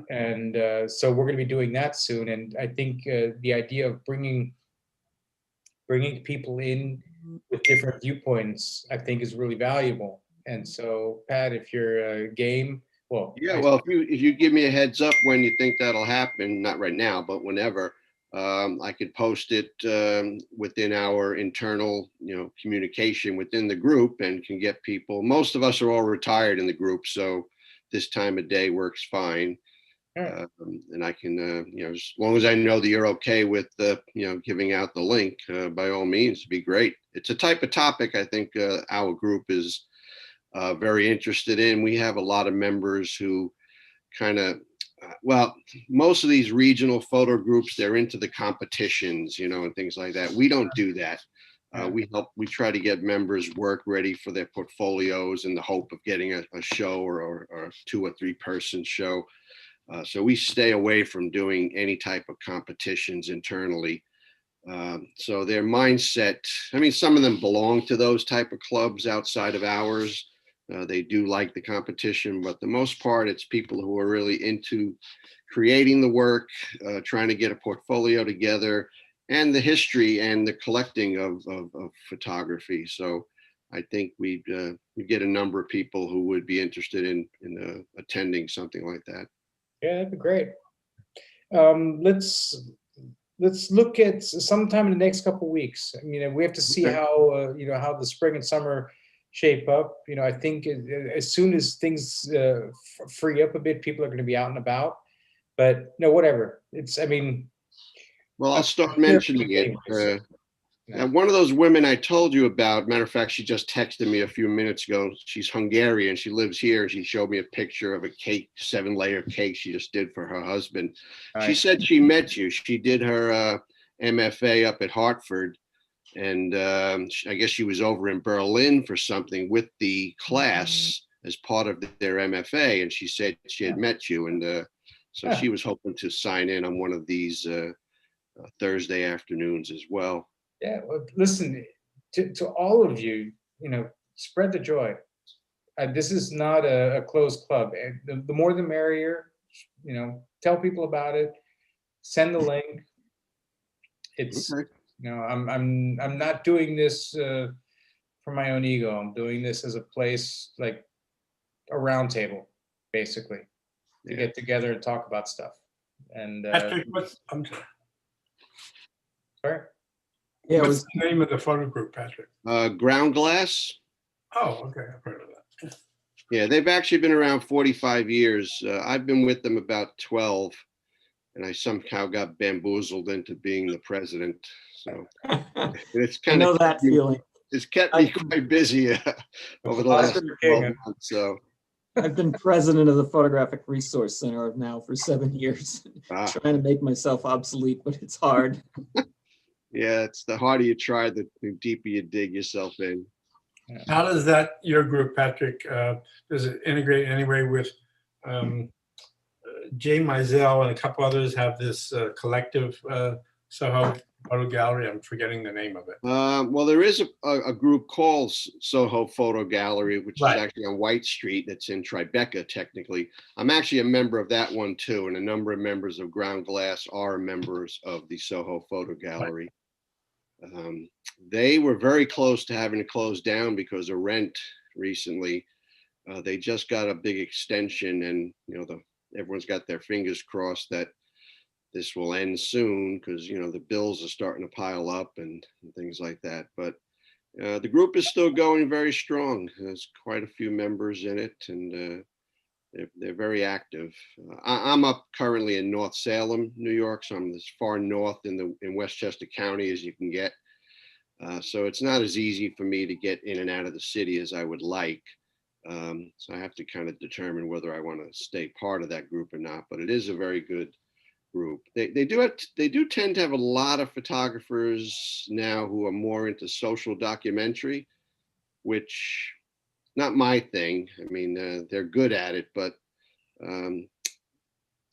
And so we're going to be doing that soon. And I think the idea of bringing people in with different viewpoints, I think, is really valuable. And so, Pat, if you're game, well, Yeah, well, if you give me a heads up when you think that'll happen, not right now, but whenever, I could post it within our internal, communication within the group, and can get people. Most of us are all retired in the group, so this time of day works fine. Yeah. And I can, as long as I know that you're okay with, giving out the link, by all means, it'd be great. It's a type of topic I think our group is very interested in. We have a lot of members who kind of, well, most of these regional photo groups, they're into the competitions, and things like that. We don't do that. We try to get members work ready for their portfolios in the hope of getting a show or a 2 or 3 person show. So we stay away from doing any type of competitions internally. So their mindset, I mean, some of them belong to those type of clubs outside of ours. They do like the competition, but the most part, it's people who are really into creating the work, trying to get a portfolio together, and the history and the collecting of photography. So I think we get a number of people who would be interested in attending something like that. Yeah, that'd be great. Let's look at sometime in the next couple of weeks. I mean, we have to see Okay. how how the spring and summer shape up. I think as soon as things free up a bit, people are going to be out and about. But no, whatever. I mean, Well, I'll start I'm here mentioning it. anyways. Now, one of those women I told you about, matter of fact, she just texted me a few minutes ago. She's Hungarian. She lives here. And she showed me a picture of a cake, 7-layer cake she just did for her husband. She Nice. said she met you. She did her MFA up at Hartford. And I guess she was over in Berlin for something with the class as part of their MFA. And she said she had met you. And so she was hoping to sign in on one of these Thursday afternoons as well. Yeah, well, listen, to all of you, spread the joy. This is not a closed club. And the more the merrier. Tell people about it. Send the link. It's Okay. I'm not doing this for my own ego. I'm doing this as a place like a round table, basically, to Yeah. get together and talk about stuff. And Patrick, sorry. Yeah, it what's was, the name of the photo group, Patrick? Ground Glass. Oh, okay, I've heard of that. Yeah, they've actually been around 45 years. I've been with them about 12, and I somehow got bamboozled into being the president. So it's I kind know of that feeling. it's kept me quite busy over the last 12 months. So I've been president of the Photographic Resource Center now for 7 years, trying to make myself obsolete, but it's hard. yeah, it's the harder you try, the deeper you dig yourself in. How does your group, Patrick, does it integrate in any way with Jay Mizell and a couple others have this collective Soho Photo Gallery? I'm forgetting the name of it. Well, there is a group called Soho Photo Gallery, which Right. is actually on White Street. That's in Tribeca, technically. I'm actually a member of that one too, and a number of members of Ground Glass are members of the Soho Photo Gallery. They were very close to having to close down because of rent recently. They just got a big extension, and everyone's got their fingers crossed that this will end soon, because the bills are starting to pile up and things like that. But the group is still going very strong. There's quite a few members in it, and they're very active. I'm up currently in North Salem, New York, so I'm as far north in Westchester County as you can get. So it's not as easy for me to get in and out of the city as I would like. So I have to kind of determine whether I want to stay part of that group or not. But it is a very good group. They do tend to have a lot of photographers now who are more into social documentary, which not my thing. I mean, they're good at it, but um,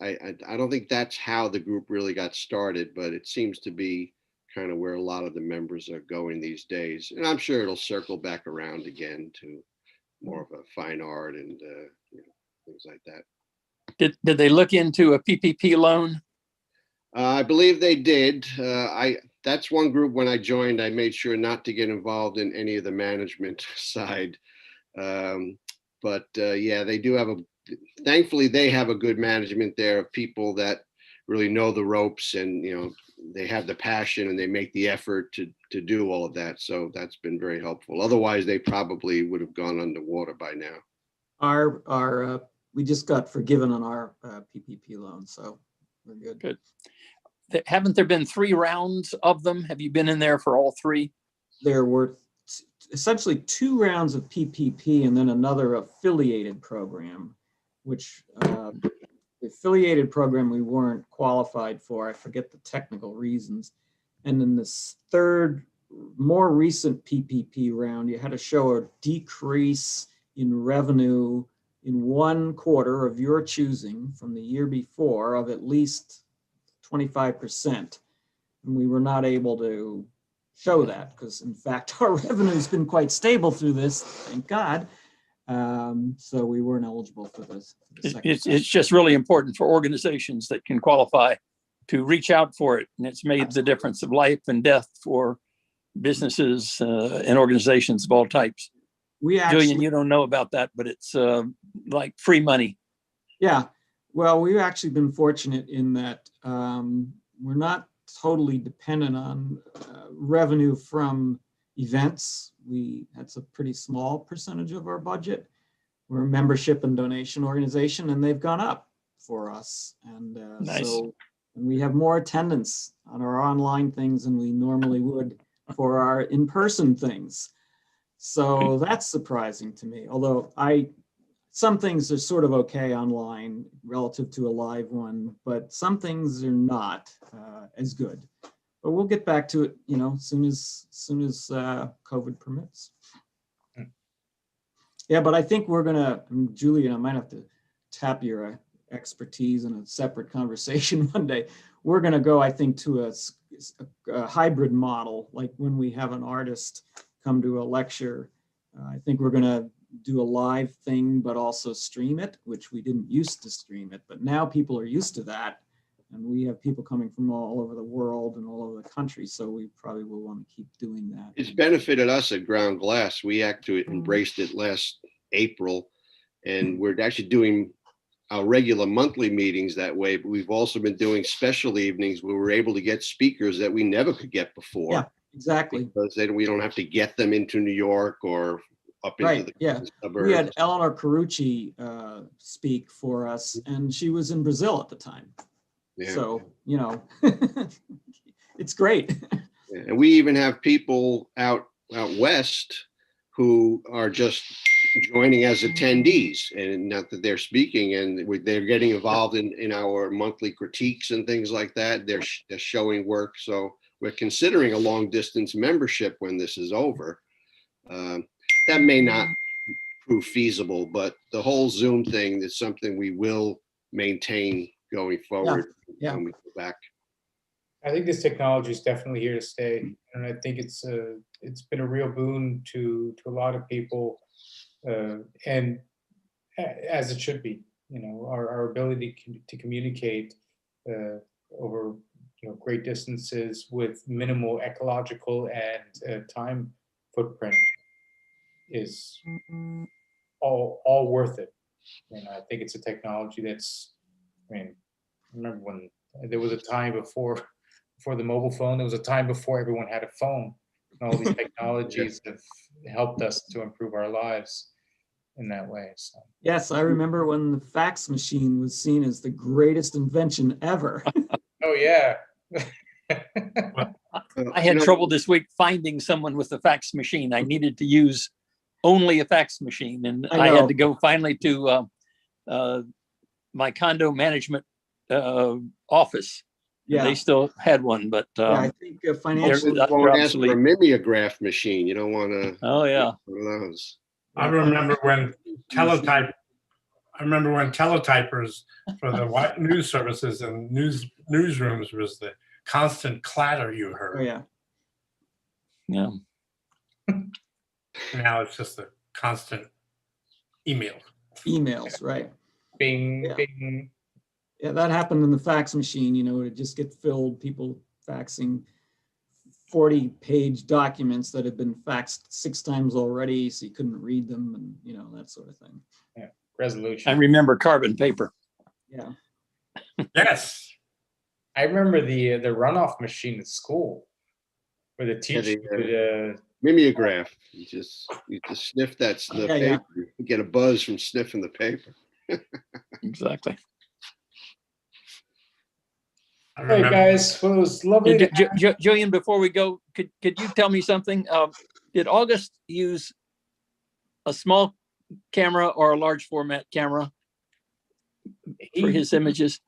I don't think that's how the group really got started, but it seems to be kind of where a lot of the members are going these days. And I'm sure it'll circle back around again to more of a fine art and things like that. Did they look into a PPP loan? I believe they did. That's one group when I joined, I made sure not to get involved in any of the management side. But yeah, they do have thankfully they have a good management there of people that really know the ropes, and they have the passion and they make the effort to do all of that. So that's been very helpful. Otherwise, they probably would have gone underwater by now. We just got forgiven on our PPP loan, so we're good. Good. Haven't there been 3 rounds of them? Have you been in there for all 3? There were essentially 2 rounds of PPP and then another affiliated program, which the affiliated program we weren't qualified for. I forget the technical reasons. And then this third, more recent PPP round, you had to show a decrease in revenue in 1 quarter of your choosing from the year before of at least 25%. And we were not able to show that because, in fact, our revenue has been quite stable through this, thank God. So we weren't eligible for this. It's just really important for organizations that can qualify to reach out for it. And it's made the difference of life and death for businesses and organizations of all types. Julian, you don't know about that, but it's like free money. Yeah. Well, we've actually been fortunate in that we're not totally dependent on revenue from events. That's a pretty small percentage of our budget. We're a membership and donation organization, and they've gone up for us. And nice. So we have more attendance on our online things than we normally would for our in-person things. So that's surprising to me. Although some things are sort of okay online relative to a live one, but some things are not as good. But we'll get back to it, as soon as COVID permits. Yeah, but I think we're gonna, Julian, I might have to tap your expertise in a separate conversation one day. We're gonna go, I think, to a hybrid model, like when we have an artist come to a lecture. I think we're gonna do a live thing, but also stream it, which we didn't used to stream it, but now people are used to that. And we have people coming from all over the world and all over the country. So we probably will want to keep doing that. It's benefited us at Ground Glass. We actually embraced it last April, and we're actually doing our regular monthly meetings that way. But we've also been doing special evenings where we're able to get speakers that we never could get before. Yeah, exactly. Because then we don't have to get them into New York or up into the suburbs. We had Eleanor Carucci speak for us, and she was in Brazil at the time. Yeah. So, it's great. Yeah. And we even have people out west who are just joining as attendees, and not that they're speaking, and they're getting involved in our monthly critiques and things like that. They're showing work. So we're considering a long distance membership when this is over. That may not prove feasible, but the whole Zoom thing is something we will maintain going forward when we go back. I think this technology is definitely here to stay, and I think it's been a real boon to a lot of people, and as it should be. Our ability to communicate over great distances with minimal ecological and time footprint is all worth it. And I think it's a technology that's, I remember when there was a time before the mobile phone, there was a time before everyone had a phone. And all these technologies have helped us to improve our lives in that way. So. Yes, I remember when the fax machine was seen as the greatest invention ever. Oh, yeah. I had trouble this week finding someone with a fax machine. I needed to use only a fax machine, and I had to go finally to my condo management office. Yeah, they still had one, but I think financially, won't ask for a mimeograph machine. You don't want to. Oh yeah, one of those. I remember when teletype. I remember when teletypers for the news services and newsrooms was the constant clatter you Oh, heard. yeah. Yeah. Now it's just a constant email. Emails, right. Bing, Yeah. bing. Yeah, that happened in the fax machine, you know, it just get filled, people faxing 40-page documents that had been faxed 6 times already, so you couldn't read them and, you know, that sort of thing. Resolution. I remember carbon paper. Yeah. Yes. I remember the runoff machine at school, where the teacher would Mimeograph. You just sniff the Yeah, paper. yeah. You get a buzz from sniffing the paper. Exactly. I All right, remember. guys. Well, it was lovely. Julian, before we go, could you tell me something? Did August use a small camera or a large format camera for his images?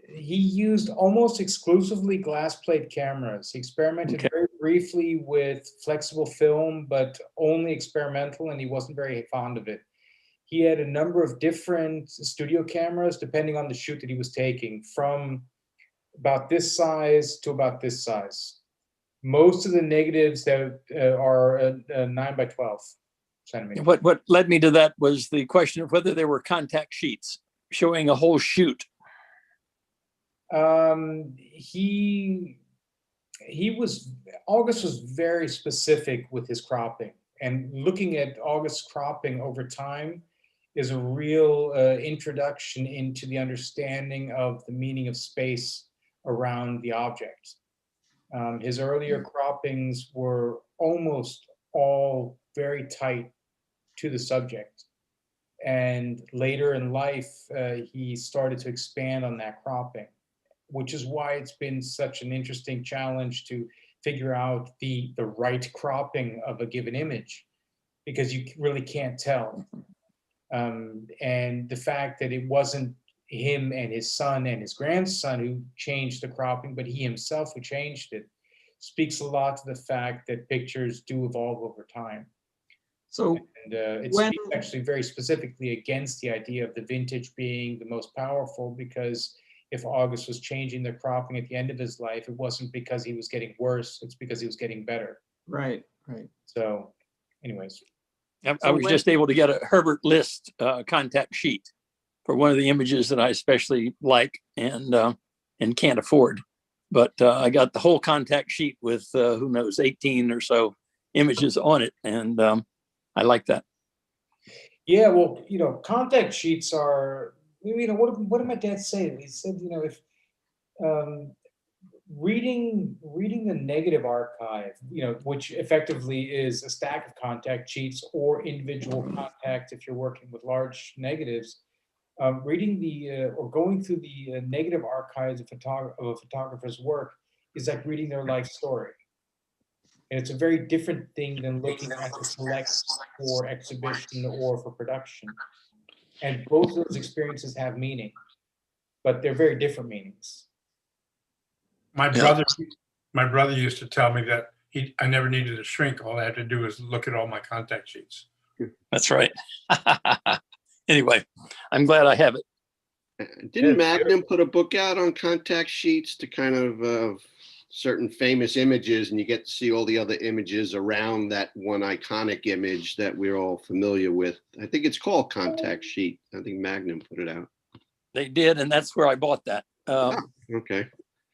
He used almost exclusively glass plate cameras. He experimented very briefly with flexible film, but only experimental, and he wasn't very fond of it. He had a number of different studio cameras depending on the shoot that he was taking, from about this size to about this size. Most of the negatives that are 9 by 12 centimeters. What led me to that was the question of whether there were contact sheets showing a whole shoot. August was very specific with his cropping, and looking at August's cropping over time is a real introduction into the understanding of the meaning of space around the object. His earlier croppings were almost all very tight to the subject. And later in life, he started to expand on that cropping, which is why it's been such an interesting challenge to figure out the right cropping of a given image, because you really can't tell. And the fact that it wasn't him and his son and his grandson who changed the cropping, but he himself who changed it, speaks a lot to the fact that pictures do evolve over time. So And it speaks actually very specifically against the idea of the vintage being the most powerful, because if August was changing the cropping at the end of his life, it wasn't because he was getting worse, it's because he was getting better. right, right. So anyways. I was just able to get a Herbert List contact sheet for one of the images that I especially like and can't afford. But I got the whole contact sheet with who knows 18 or so images on it, and I like that. Yeah, well, you know, contact sheets are, you know, what did my dad say? He said, you know, if reading the negative archive, you know, which effectively is a stack of contact sheets or individual contact if you're working with large negatives, reading or going through the negative archives of a photographer's work is like reading their life story. And it's a very different thing than looking at the selects for exhibition or for production. And both of those experiences have meaning, but they're very different meanings. My brother used to tell me that I never needed a shrink. All I had to do was look at all my contact sheets. That's right. Anyway, I'm glad I have it. Didn't Magnum put a book out on contact sheets to kind of certain famous images, and you get to see all the other images around that one iconic image that we're all familiar with? I think it's called Contact Sheet. I think Magnum put it out. They did, and that's where I bought that. Okay.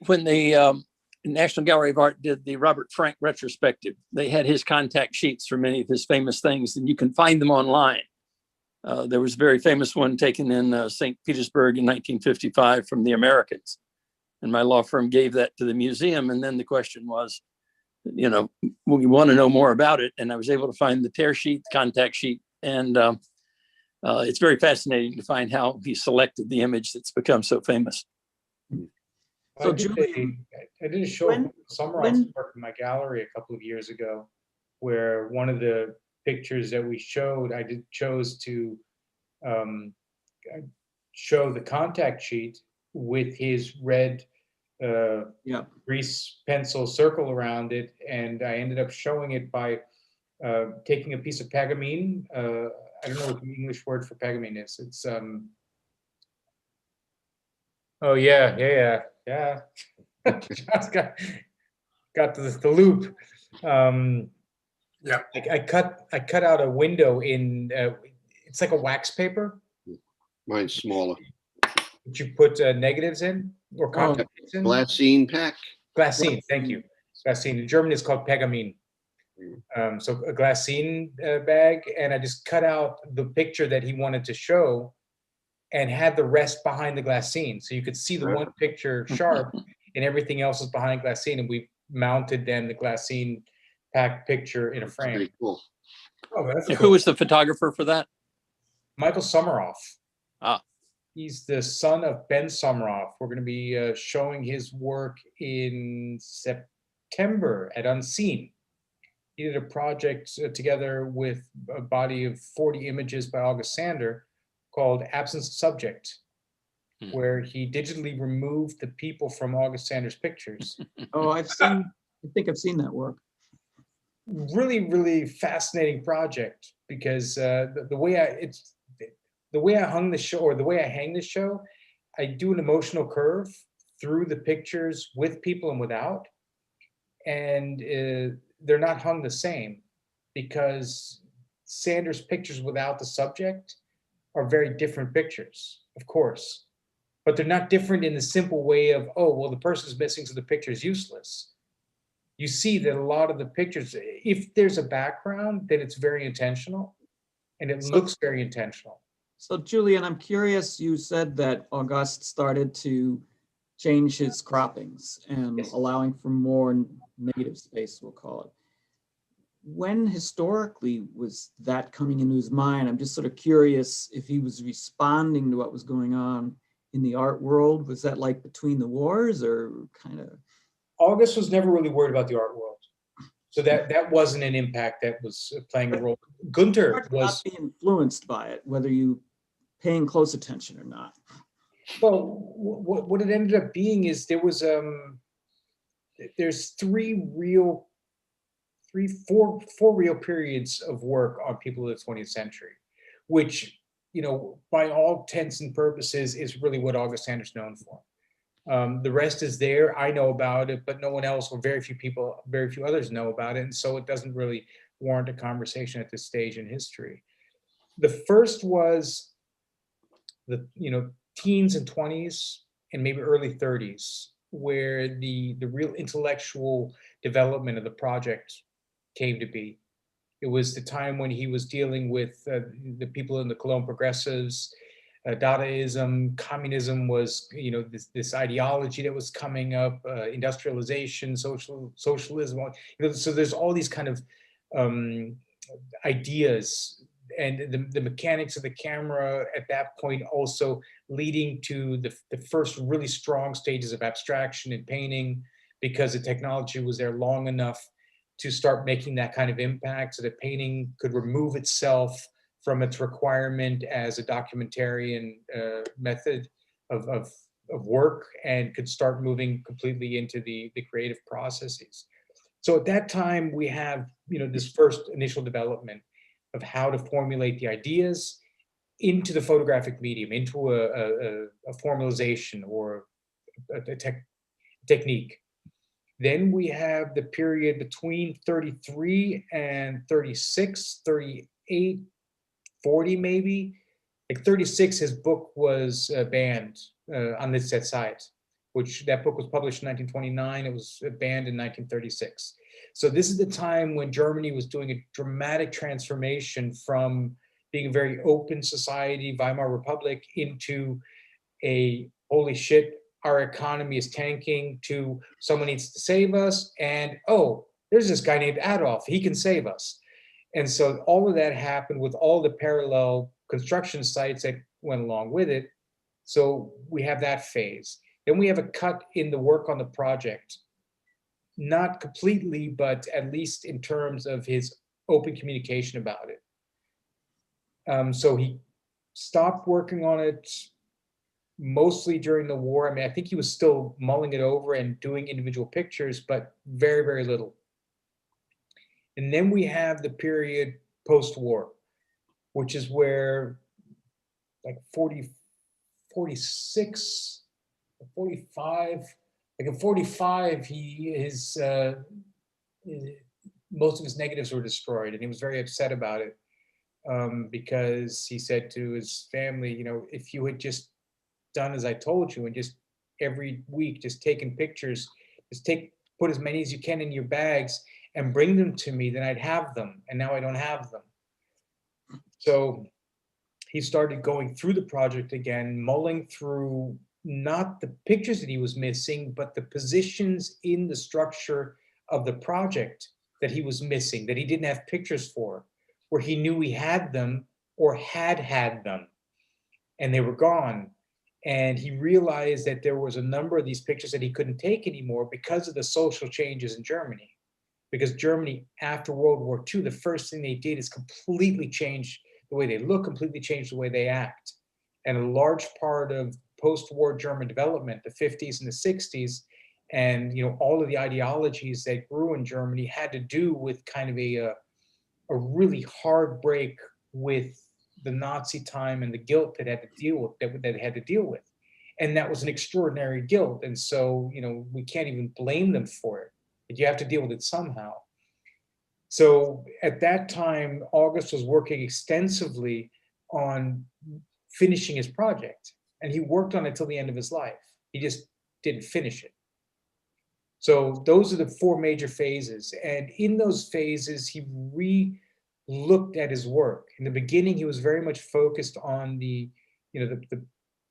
When the National Gallery of Art did the Robert Frank retrospective, they had his contact sheets for many of his famous things, and you can find them online. There was a very famous one taken in St. Petersburg in 1955 from the Americans. And my law firm gave that to the museum. And then the question was, you know, we want to know more about it. And I was able to find the tear sheet, the contact sheet. And it's very fascinating to find how he selected the image that's become so famous. So I did a show of summarized work in my gallery a couple of years ago, where one of the pictures that we showed, chose to show the contact sheet with his red grease pencil circle around it, and I ended up showing it by taking a piece of pergamene. I don't know what the English word for pergamene is. It's oh yeah. Just got the loop. Yeah. I cut out a window in. It's like a wax paper. Mine's smaller. That you put negatives in or Oh. contacts in. Glassine pack. Glassine. Thank you. Glassine. In German, it's called pergamene. So a glassine bag, and I just cut out the picture that he wanted to show, and had the rest behind the glassine, so you could see the one picture sharp, and everything else is behind glassine. And we mounted then the glassine packed picture in a frame. Pretty cool. Oh, that's And who was the photographer for that? Michael Summeroff. Ah. He's the son of Ben Summeroff. We're going to be showing his work in September at Unseen. He did a project together with a body of 40 images by August Sander called Absence of Subject, where he digitally removed the people from August Sander's pictures. Oh, I think I've seen that work. Really, really fascinating project, because the way I hung the show, or the way I hang the show, I do an emotional curve through the pictures with people and without, and they're not hung the same, because Sander's pictures without the subject are very different pictures, of course, but they're not different in the simple way of, oh, well, the person's missing, so the picture is useless. You see that a lot of the pictures, if there's a background, then it's very intentional, and it looks very intentional. So Julian, I'm curious, you said that August started to change his croppings and Yes. allowing for more negative space, we'll call it. When historically was that coming into his mind? I'm just sort of curious if he was responding to what was going on in the art world. Was that like between the wars, or kind of? August was never really worried about the art world, so that wasn't an impact that was playing a role. Gunter Hard to was, not be influenced by it, whether you paying close attention or not. well, what it ended up being is there's four real periods of work on people of the 20th century, which, by all intents and purposes, is really what August Sander's known for. The rest is there. I know about it, but no one else, or very few others know about it. And so it doesn't really warrant a conversation at this stage in history. The first was the, teens and 20s and maybe early 30s, where the real intellectual development of the project came to be. It was the time when he was dealing with the people in the Cologne progressives. Dadaism, communism was, this ideology that was coming up, industrialization, socialism. So there's all these kind of ideas, and the mechanics of the camera at that point also leading to the first really strong stages of abstraction in painting, because the technology was there long enough to start making that kind of impact, so that painting could remove itself from its requirement as a documentarian method of work, and could start moving completely into the creative processes. So at that time, we have this first initial development of how to formulate the ideas into the photographic medium, into a formalization or a technique. Then we have the period between 33 and 36, 38, 40 maybe. Like 36, his book was banned on this site, which that book was published in 1929. It was banned in 1936. So this is the time when Germany was doing a dramatic transformation from being a very open society, Weimar Republic, into a holy shit, our economy is tanking, to someone needs to save us, and oh, there's this guy named Adolf, he can save us. And so all of that happened with all the parallel construction sites that went along with it. So we have that phase. Then we have a cut in the work on the project. Not completely, but at least in terms of his open communication about it. So he stopped working on it mostly during the war. I mean, I think he was still mulling it over and doing individual pictures, but very, very little. And then we have the period post-war, which is where like 40, 46, 45, like in 45, most of his negatives were destroyed, and he was very upset about it, because he said to his family, you know, if you had just done as I told you and just every week just taken pictures, put as many as you can in your bags and bring them to me, then I'd have them. And now I don't have them. So he started going through the project again, mulling through not the pictures that he was missing, but the positions in the structure of the project that he was missing, that he didn't have pictures for, where he knew he had them or had them, and they were gone. And he realized that there was a number of these pictures that he couldn't take anymore because of the social changes in Germany. Because Germany, after World War II, the first thing they did is completely change the way they look, completely change the way they act. And a large part of post-war German development, the 50s and the 60s, and all of the ideologies that grew in Germany had to do with kind of a really hard break with the Nazi time and the guilt that had to deal with, that had to deal with. And that was an extraordinary guilt. And so, we can't even blame them for it, but you have to deal with it somehow. So at that time, August was working extensively on finishing his project, and he worked on it till the end of his life. He just didn't finish it. So those are the four major phases. And in those phases, he re-looked at his work. In the beginning, he was very much focused on the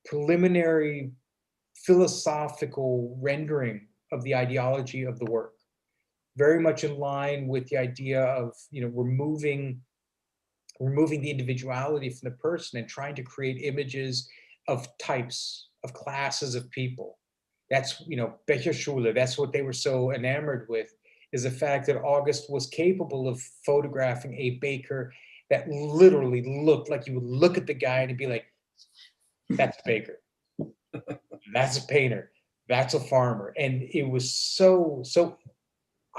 preliminary philosophical rendering of the ideology of the work, very much in line with the idea of removing the individuality from the person and trying to create images of types, of classes of people. That's, Becherschule, that's what they were so enamored with, is the fact that August was capable of photographing a baker that literally looked like you would look at the guy and be like, that's a baker, that's a painter, that's a farmer. And it was so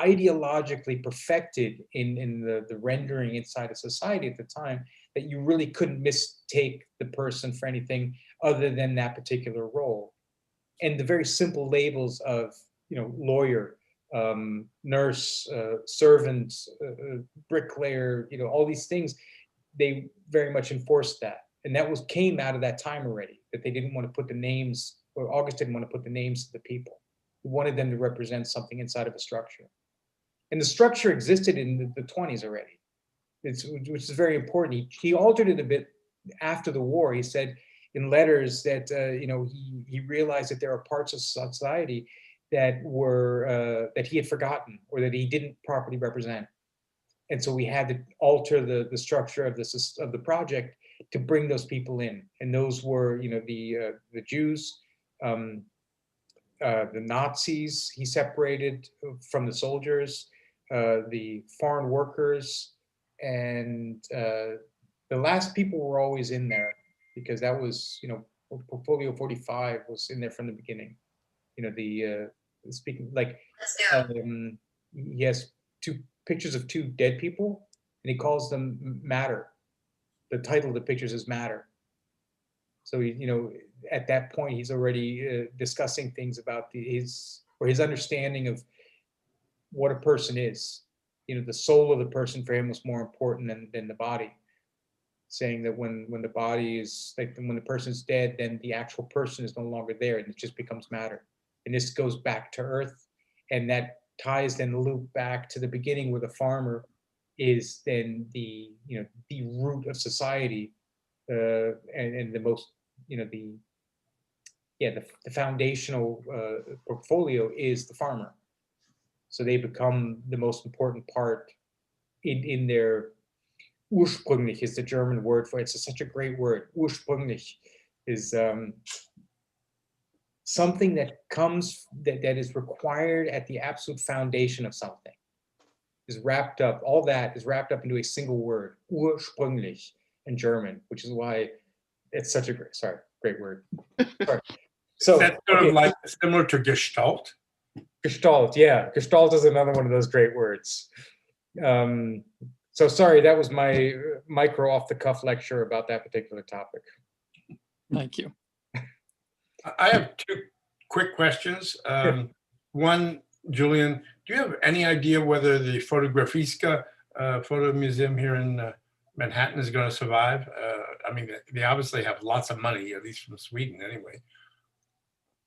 ideologically perfected in the rendering inside of society at the time that you really couldn't mistake the person for anything other than that particular role. And the very simple labels of lawyer, nurse, servant, bricklayer, all these things, they very much enforced that. And that came out of that time already, that they didn't want to put the names, or August didn't want to put the names of the people. He wanted them to represent something inside of a structure. And the structure existed in the 20s already, which is very important. He altered it a bit after the war. He said in letters that he realized that there are parts of society that were that he had forgotten or that he didn't properly represent, and so we had to alter the structure of the project to bring those people in. And those were the Jews, the Nazis. He separated from the soldiers, the foreign workers, and the last people were always in there, because that was, Portfolio 45 was in there from the beginning. Speaking like, he has two pictures of two dead people, and he calls them matter. The title of the pictures is Matter. So at that point, he's already discussing things about his understanding of what a person is. The soul of the person for him was more important than the body. Saying that when the body is when the person's dead, then the actual person is no longer there, and it just becomes matter. And this goes back to earth, and that ties then the loop back to the beginning, where the farmer is then the root of society, and the most the foundational portfolio is the farmer. So they become the most important part in their ursprünglich is the German word for it. It's such a great word. Ursprünglich is something that comes that is required at the absolute foundation of something. Is wrapped up. All that is wrapped up into a single word, ursprünglich, in German, which is why it's such a great word. Sorry. So that's sort of like similar to Gestalt. Gestalt, yeah. Gestalt is another one of those great words. So sorry, that was my micro off the cuff lecture about that particular topic. Thank you. I have two quick questions. One, Julian, do you have any idea whether the Fotografiska photo museum here in Manhattan is going to survive? I mean, they obviously have lots of money, at least from Sweden anyway.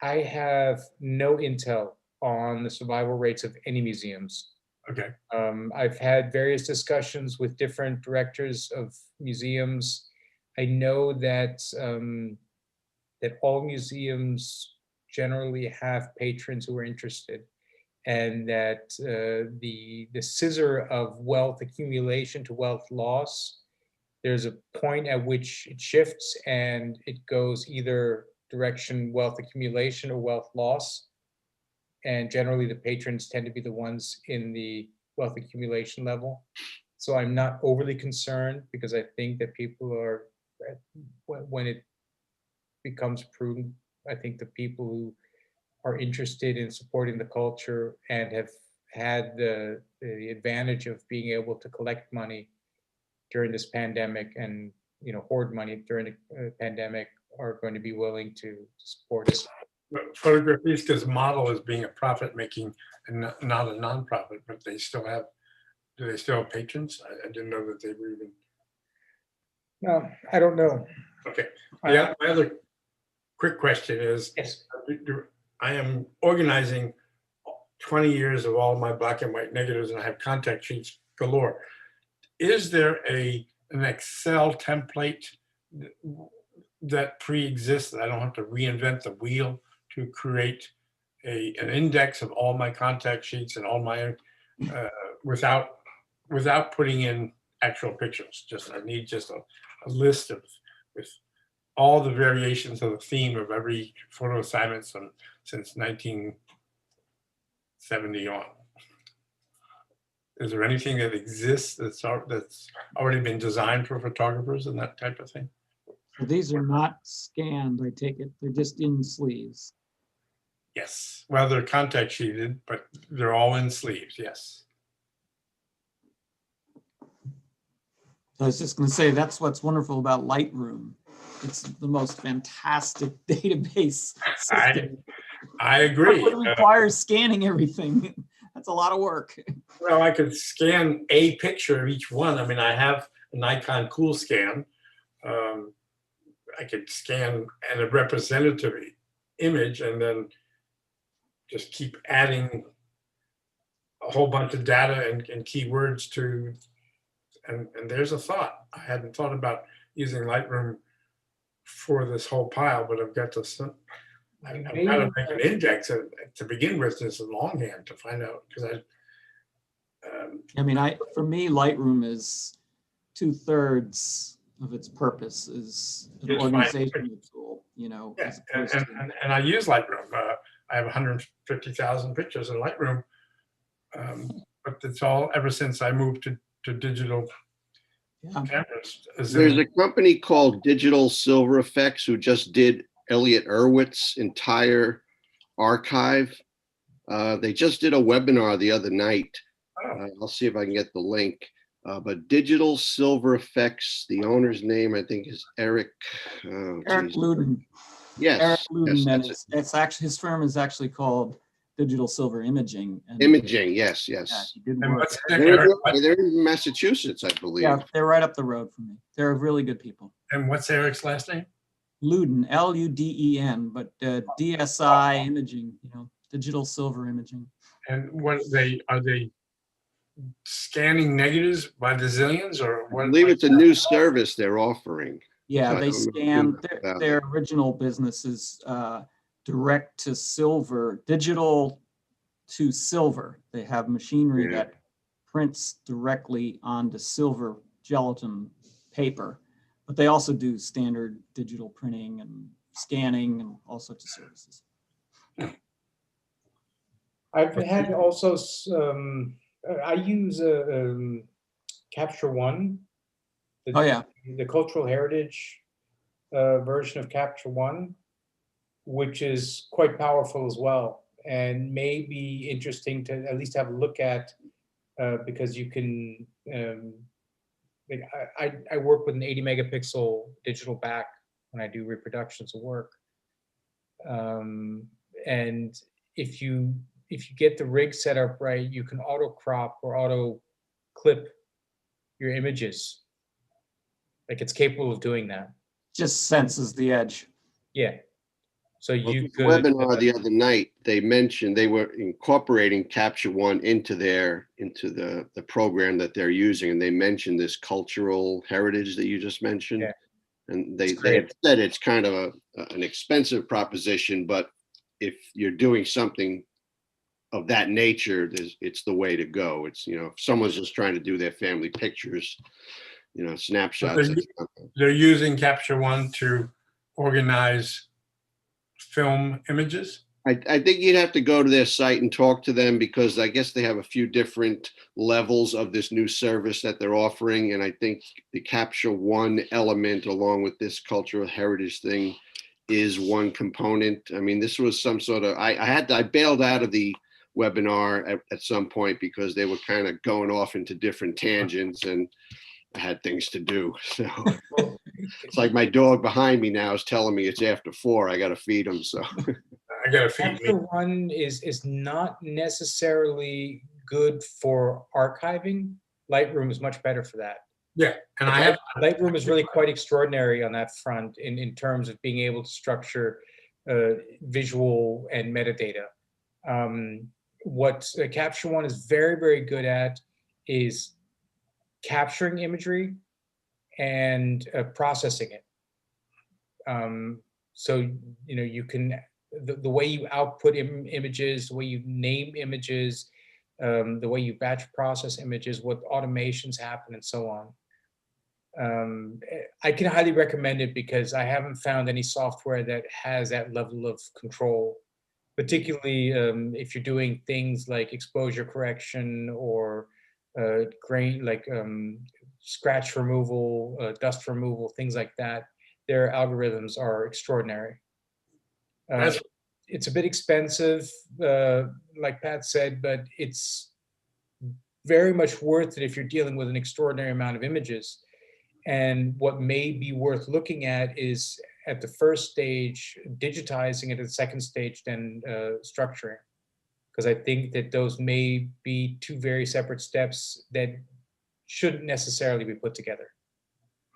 I have no intel on the survival rates of any museums. Okay. I've had various discussions with different directors of museums. I know that that all museums generally have patrons who are interested, and that the scissor of wealth accumulation to wealth loss, there's a point at which it shifts and it goes either direction wealth accumulation or wealth loss. And generally the patrons tend to be the ones in the wealth accumulation level. So I'm not overly concerned, because I think that people are, when it becomes prudent, I think the people who are interested in supporting the culture and have had the advantage of being able to collect money during this pandemic and, you know, hoard money during the pandemic are going to be willing to support us. But Fotografiska's model is being a profit making and not a nonprofit, but they still have, do they still have patrons? I didn't know that they were even. No, I don't know. Okay. Yeah, my other quick question is, Yes. I am organizing 20 years of all my black and white negatives, and I have contact sheets galore. Is there an Excel template that pre-exists that I don't have to reinvent the wheel to create an index of all my contact sheets and all my without putting in actual pictures? Just I need just a list of with all the variations of the theme of every photo assignment since 1970 on. Is there anything that exists that's already been designed for photographers and that type of thing? So these are not scanned, I take it. They're just in sleeves. Yes. Well, they're contact sheeted, but they're all in sleeves. Yes. I was just going to say, that's what's wonderful about Lightroom. It's the most fantastic database system. I agree. It requires scanning everything. That's a lot of work. Well, I could scan a picture of each one. I mean, I have a Nikon Cool Scan. I could scan a representative image and then just keep adding a whole bunch of data and keywords to, and there's a thought. I hadn't thought about using Lightroom for this whole pile, but I've got to, I've got to make an index to begin with, just in longhand to find out, because I mean, for me, Lightroom is 2/3 of its purpose is an organizational tool, you know. Yeah, and I use Lightroom. I have 150,000 pictures in Lightroom, but it's all ever since I moved to digital cameras. There's a company called Digital Silver Effects who just did Elliot Erwitt's entire archive. They just did a webinar the other night. I'll see if I can get the link. But Digital Silver Effects, the owner's name I think is Eric. Eric Luden. Yes. Eric Luden, and yes, it's actually, his firm is actually called Digital Silver Imaging. And Imaging, yes. yeah, he did And work. what's They're in Massachusetts, I believe. Yeah, they're right up the road from me. They're really good people. Eric's last name? Luden, Luden, but DSI Imaging, you know, Digital Silver Imaging. And what are they scanning negatives by the zillions, or what? I believe it's a new service they're offering. Yeah, So they scan, their original business is direct to silver, digital to silver. They have machinery that prints directly onto silver gelatin paper, but they also do standard digital printing and scanning and all sorts of services. I've had also, I use Capture One. Oh yeah. The cultural heritage version of Capture One, which is quite powerful as well, and may be interesting to at least have a look at because you can, like I work with an 80 megapixel digital back when I do reproductions of work. And if you get the rig set up right, you can auto crop or auto clip your images. Like it's capable of doing that. Just senses the edge. Yeah. So Well, you this could webinar the other night, they mentioned they were incorporating Capture One into the program that they're using, and they mentioned this cultural heritage that you just mentioned. Yeah. And It's they had great. said it's kind of an expensive proposition, but if you're doing something of that nature, it's the way to go. It's, you know, if someone's just trying to do their family pictures, you know, snapshots. They're using Capture One to organize film images. I think you'd have to go to their site and talk to them, because I guess they have a few different levels of this new service that they're offering. And I think the Capture One element, along with this cultural heritage thing, is one component. I mean, this was some sort of, I bailed out of the webinar at some point because they were kind of going off into different tangents, and I had things to do. So it's like my dog behind me now is telling me it's after 4. I got to feed him. So I got to feed Capture me. One is not necessarily good for archiving. Lightroom is much better for that. Yeah, and I have Lightroom is really quite extraordinary on that front in terms of being able to structure visual and metadata. What Capture One is very, very good at is capturing imagery and processing it. So, you know, you can, the way you output images, the way you name images, the way you batch process images, what automations happen, and so on. I can highly recommend it because I haven't found any software that has that level of control, particularly if you're doing things like exposure correction or grain, like scratch removal, dust removal, things like that. Their algorithms are extraordinary. It's a bit expensive, like Pat said, but it's very much worth it if you're dealing with an extraordinary amount of images. And what may be worth looking at is, at the first stage, digitizing it, at the second stage, then structuring. Because I think that those may be two very separate steps that shouldn't necessarily be put together.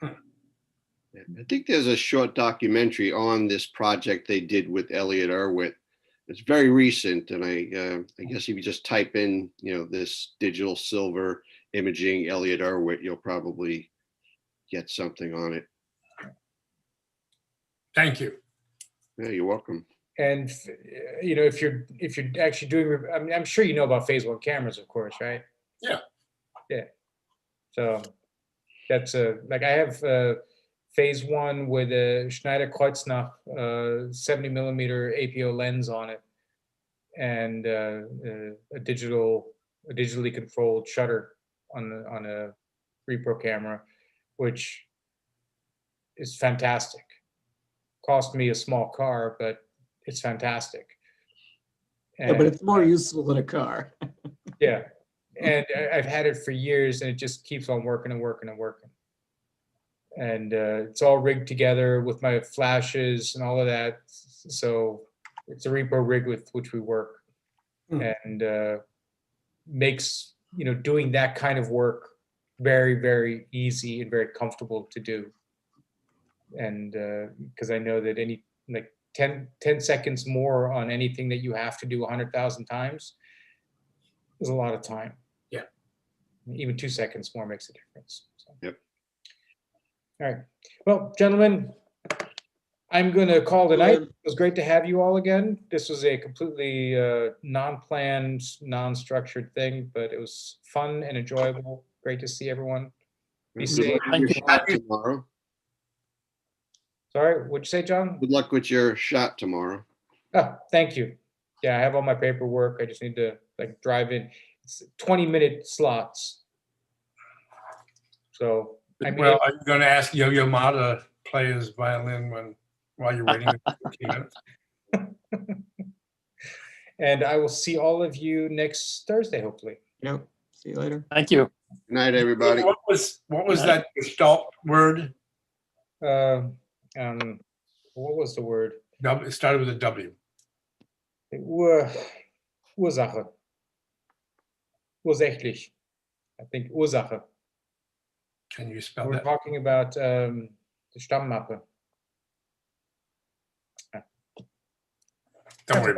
I think there's a short documentary on this project they did with Elliot Erwitt. It's very recent, and I guess if you just type in, you know, this digital silver imaging Elliot Erwitt, you'll probably get something on it. Thank you. Yeah, you're welcome. And you know, if you're actually doing, I mean, I'm sure you know about phase 1 cameras, of course, right? Yeah. Yeah. So that's like I have phase 1 with a Schneider Kreuznach 70 millimeter APO lens on it, and a digitally controlled shutter on a repro camera, which is fantastic. Cost me a small car, but it's fantastic. Yeah, but it's more useful than a car. Yeah, and I've had it for years, and it just keeps on working and working and working. And it's all rigged together with my flashes and all of that. So it's a repo rig with which we work, and makes, you know, doing that kind of work very, very easy and very comfortable to do. And because I know that any, like 10 seconds more on anything that you have to do 100,000 times is a lot of time. Yeah. Even 2 seconds more makes a difference. So. Yep. All right. Well, gentlemen, I'm going to call it a night. It was great to have you all again. This was a completely non-planned, non-structured thing, but it was fun and enjoyable. Great to see everyone. Be safe. Thank you. Shot tomorrow. Sorry, what'd you say, John? Good luck with your shot tomorrow. Oh, thank you. Yeah, I have all my paperwork. I just need to like drive in. It's 20-minute slots. So I mean, Well, are you going to ask Yo-Yo Ma to play his violin while you're waiting? and I will see all of you next Thursday, hopefully. Yep. See you later. Thank you. Good night, everybody. What was that Gestalt word? Um, what was the word? It started with a W. Ursache. Ursächlich. I think Ursache. Can you spell We're that? talking about the Stammmappe. Don't worry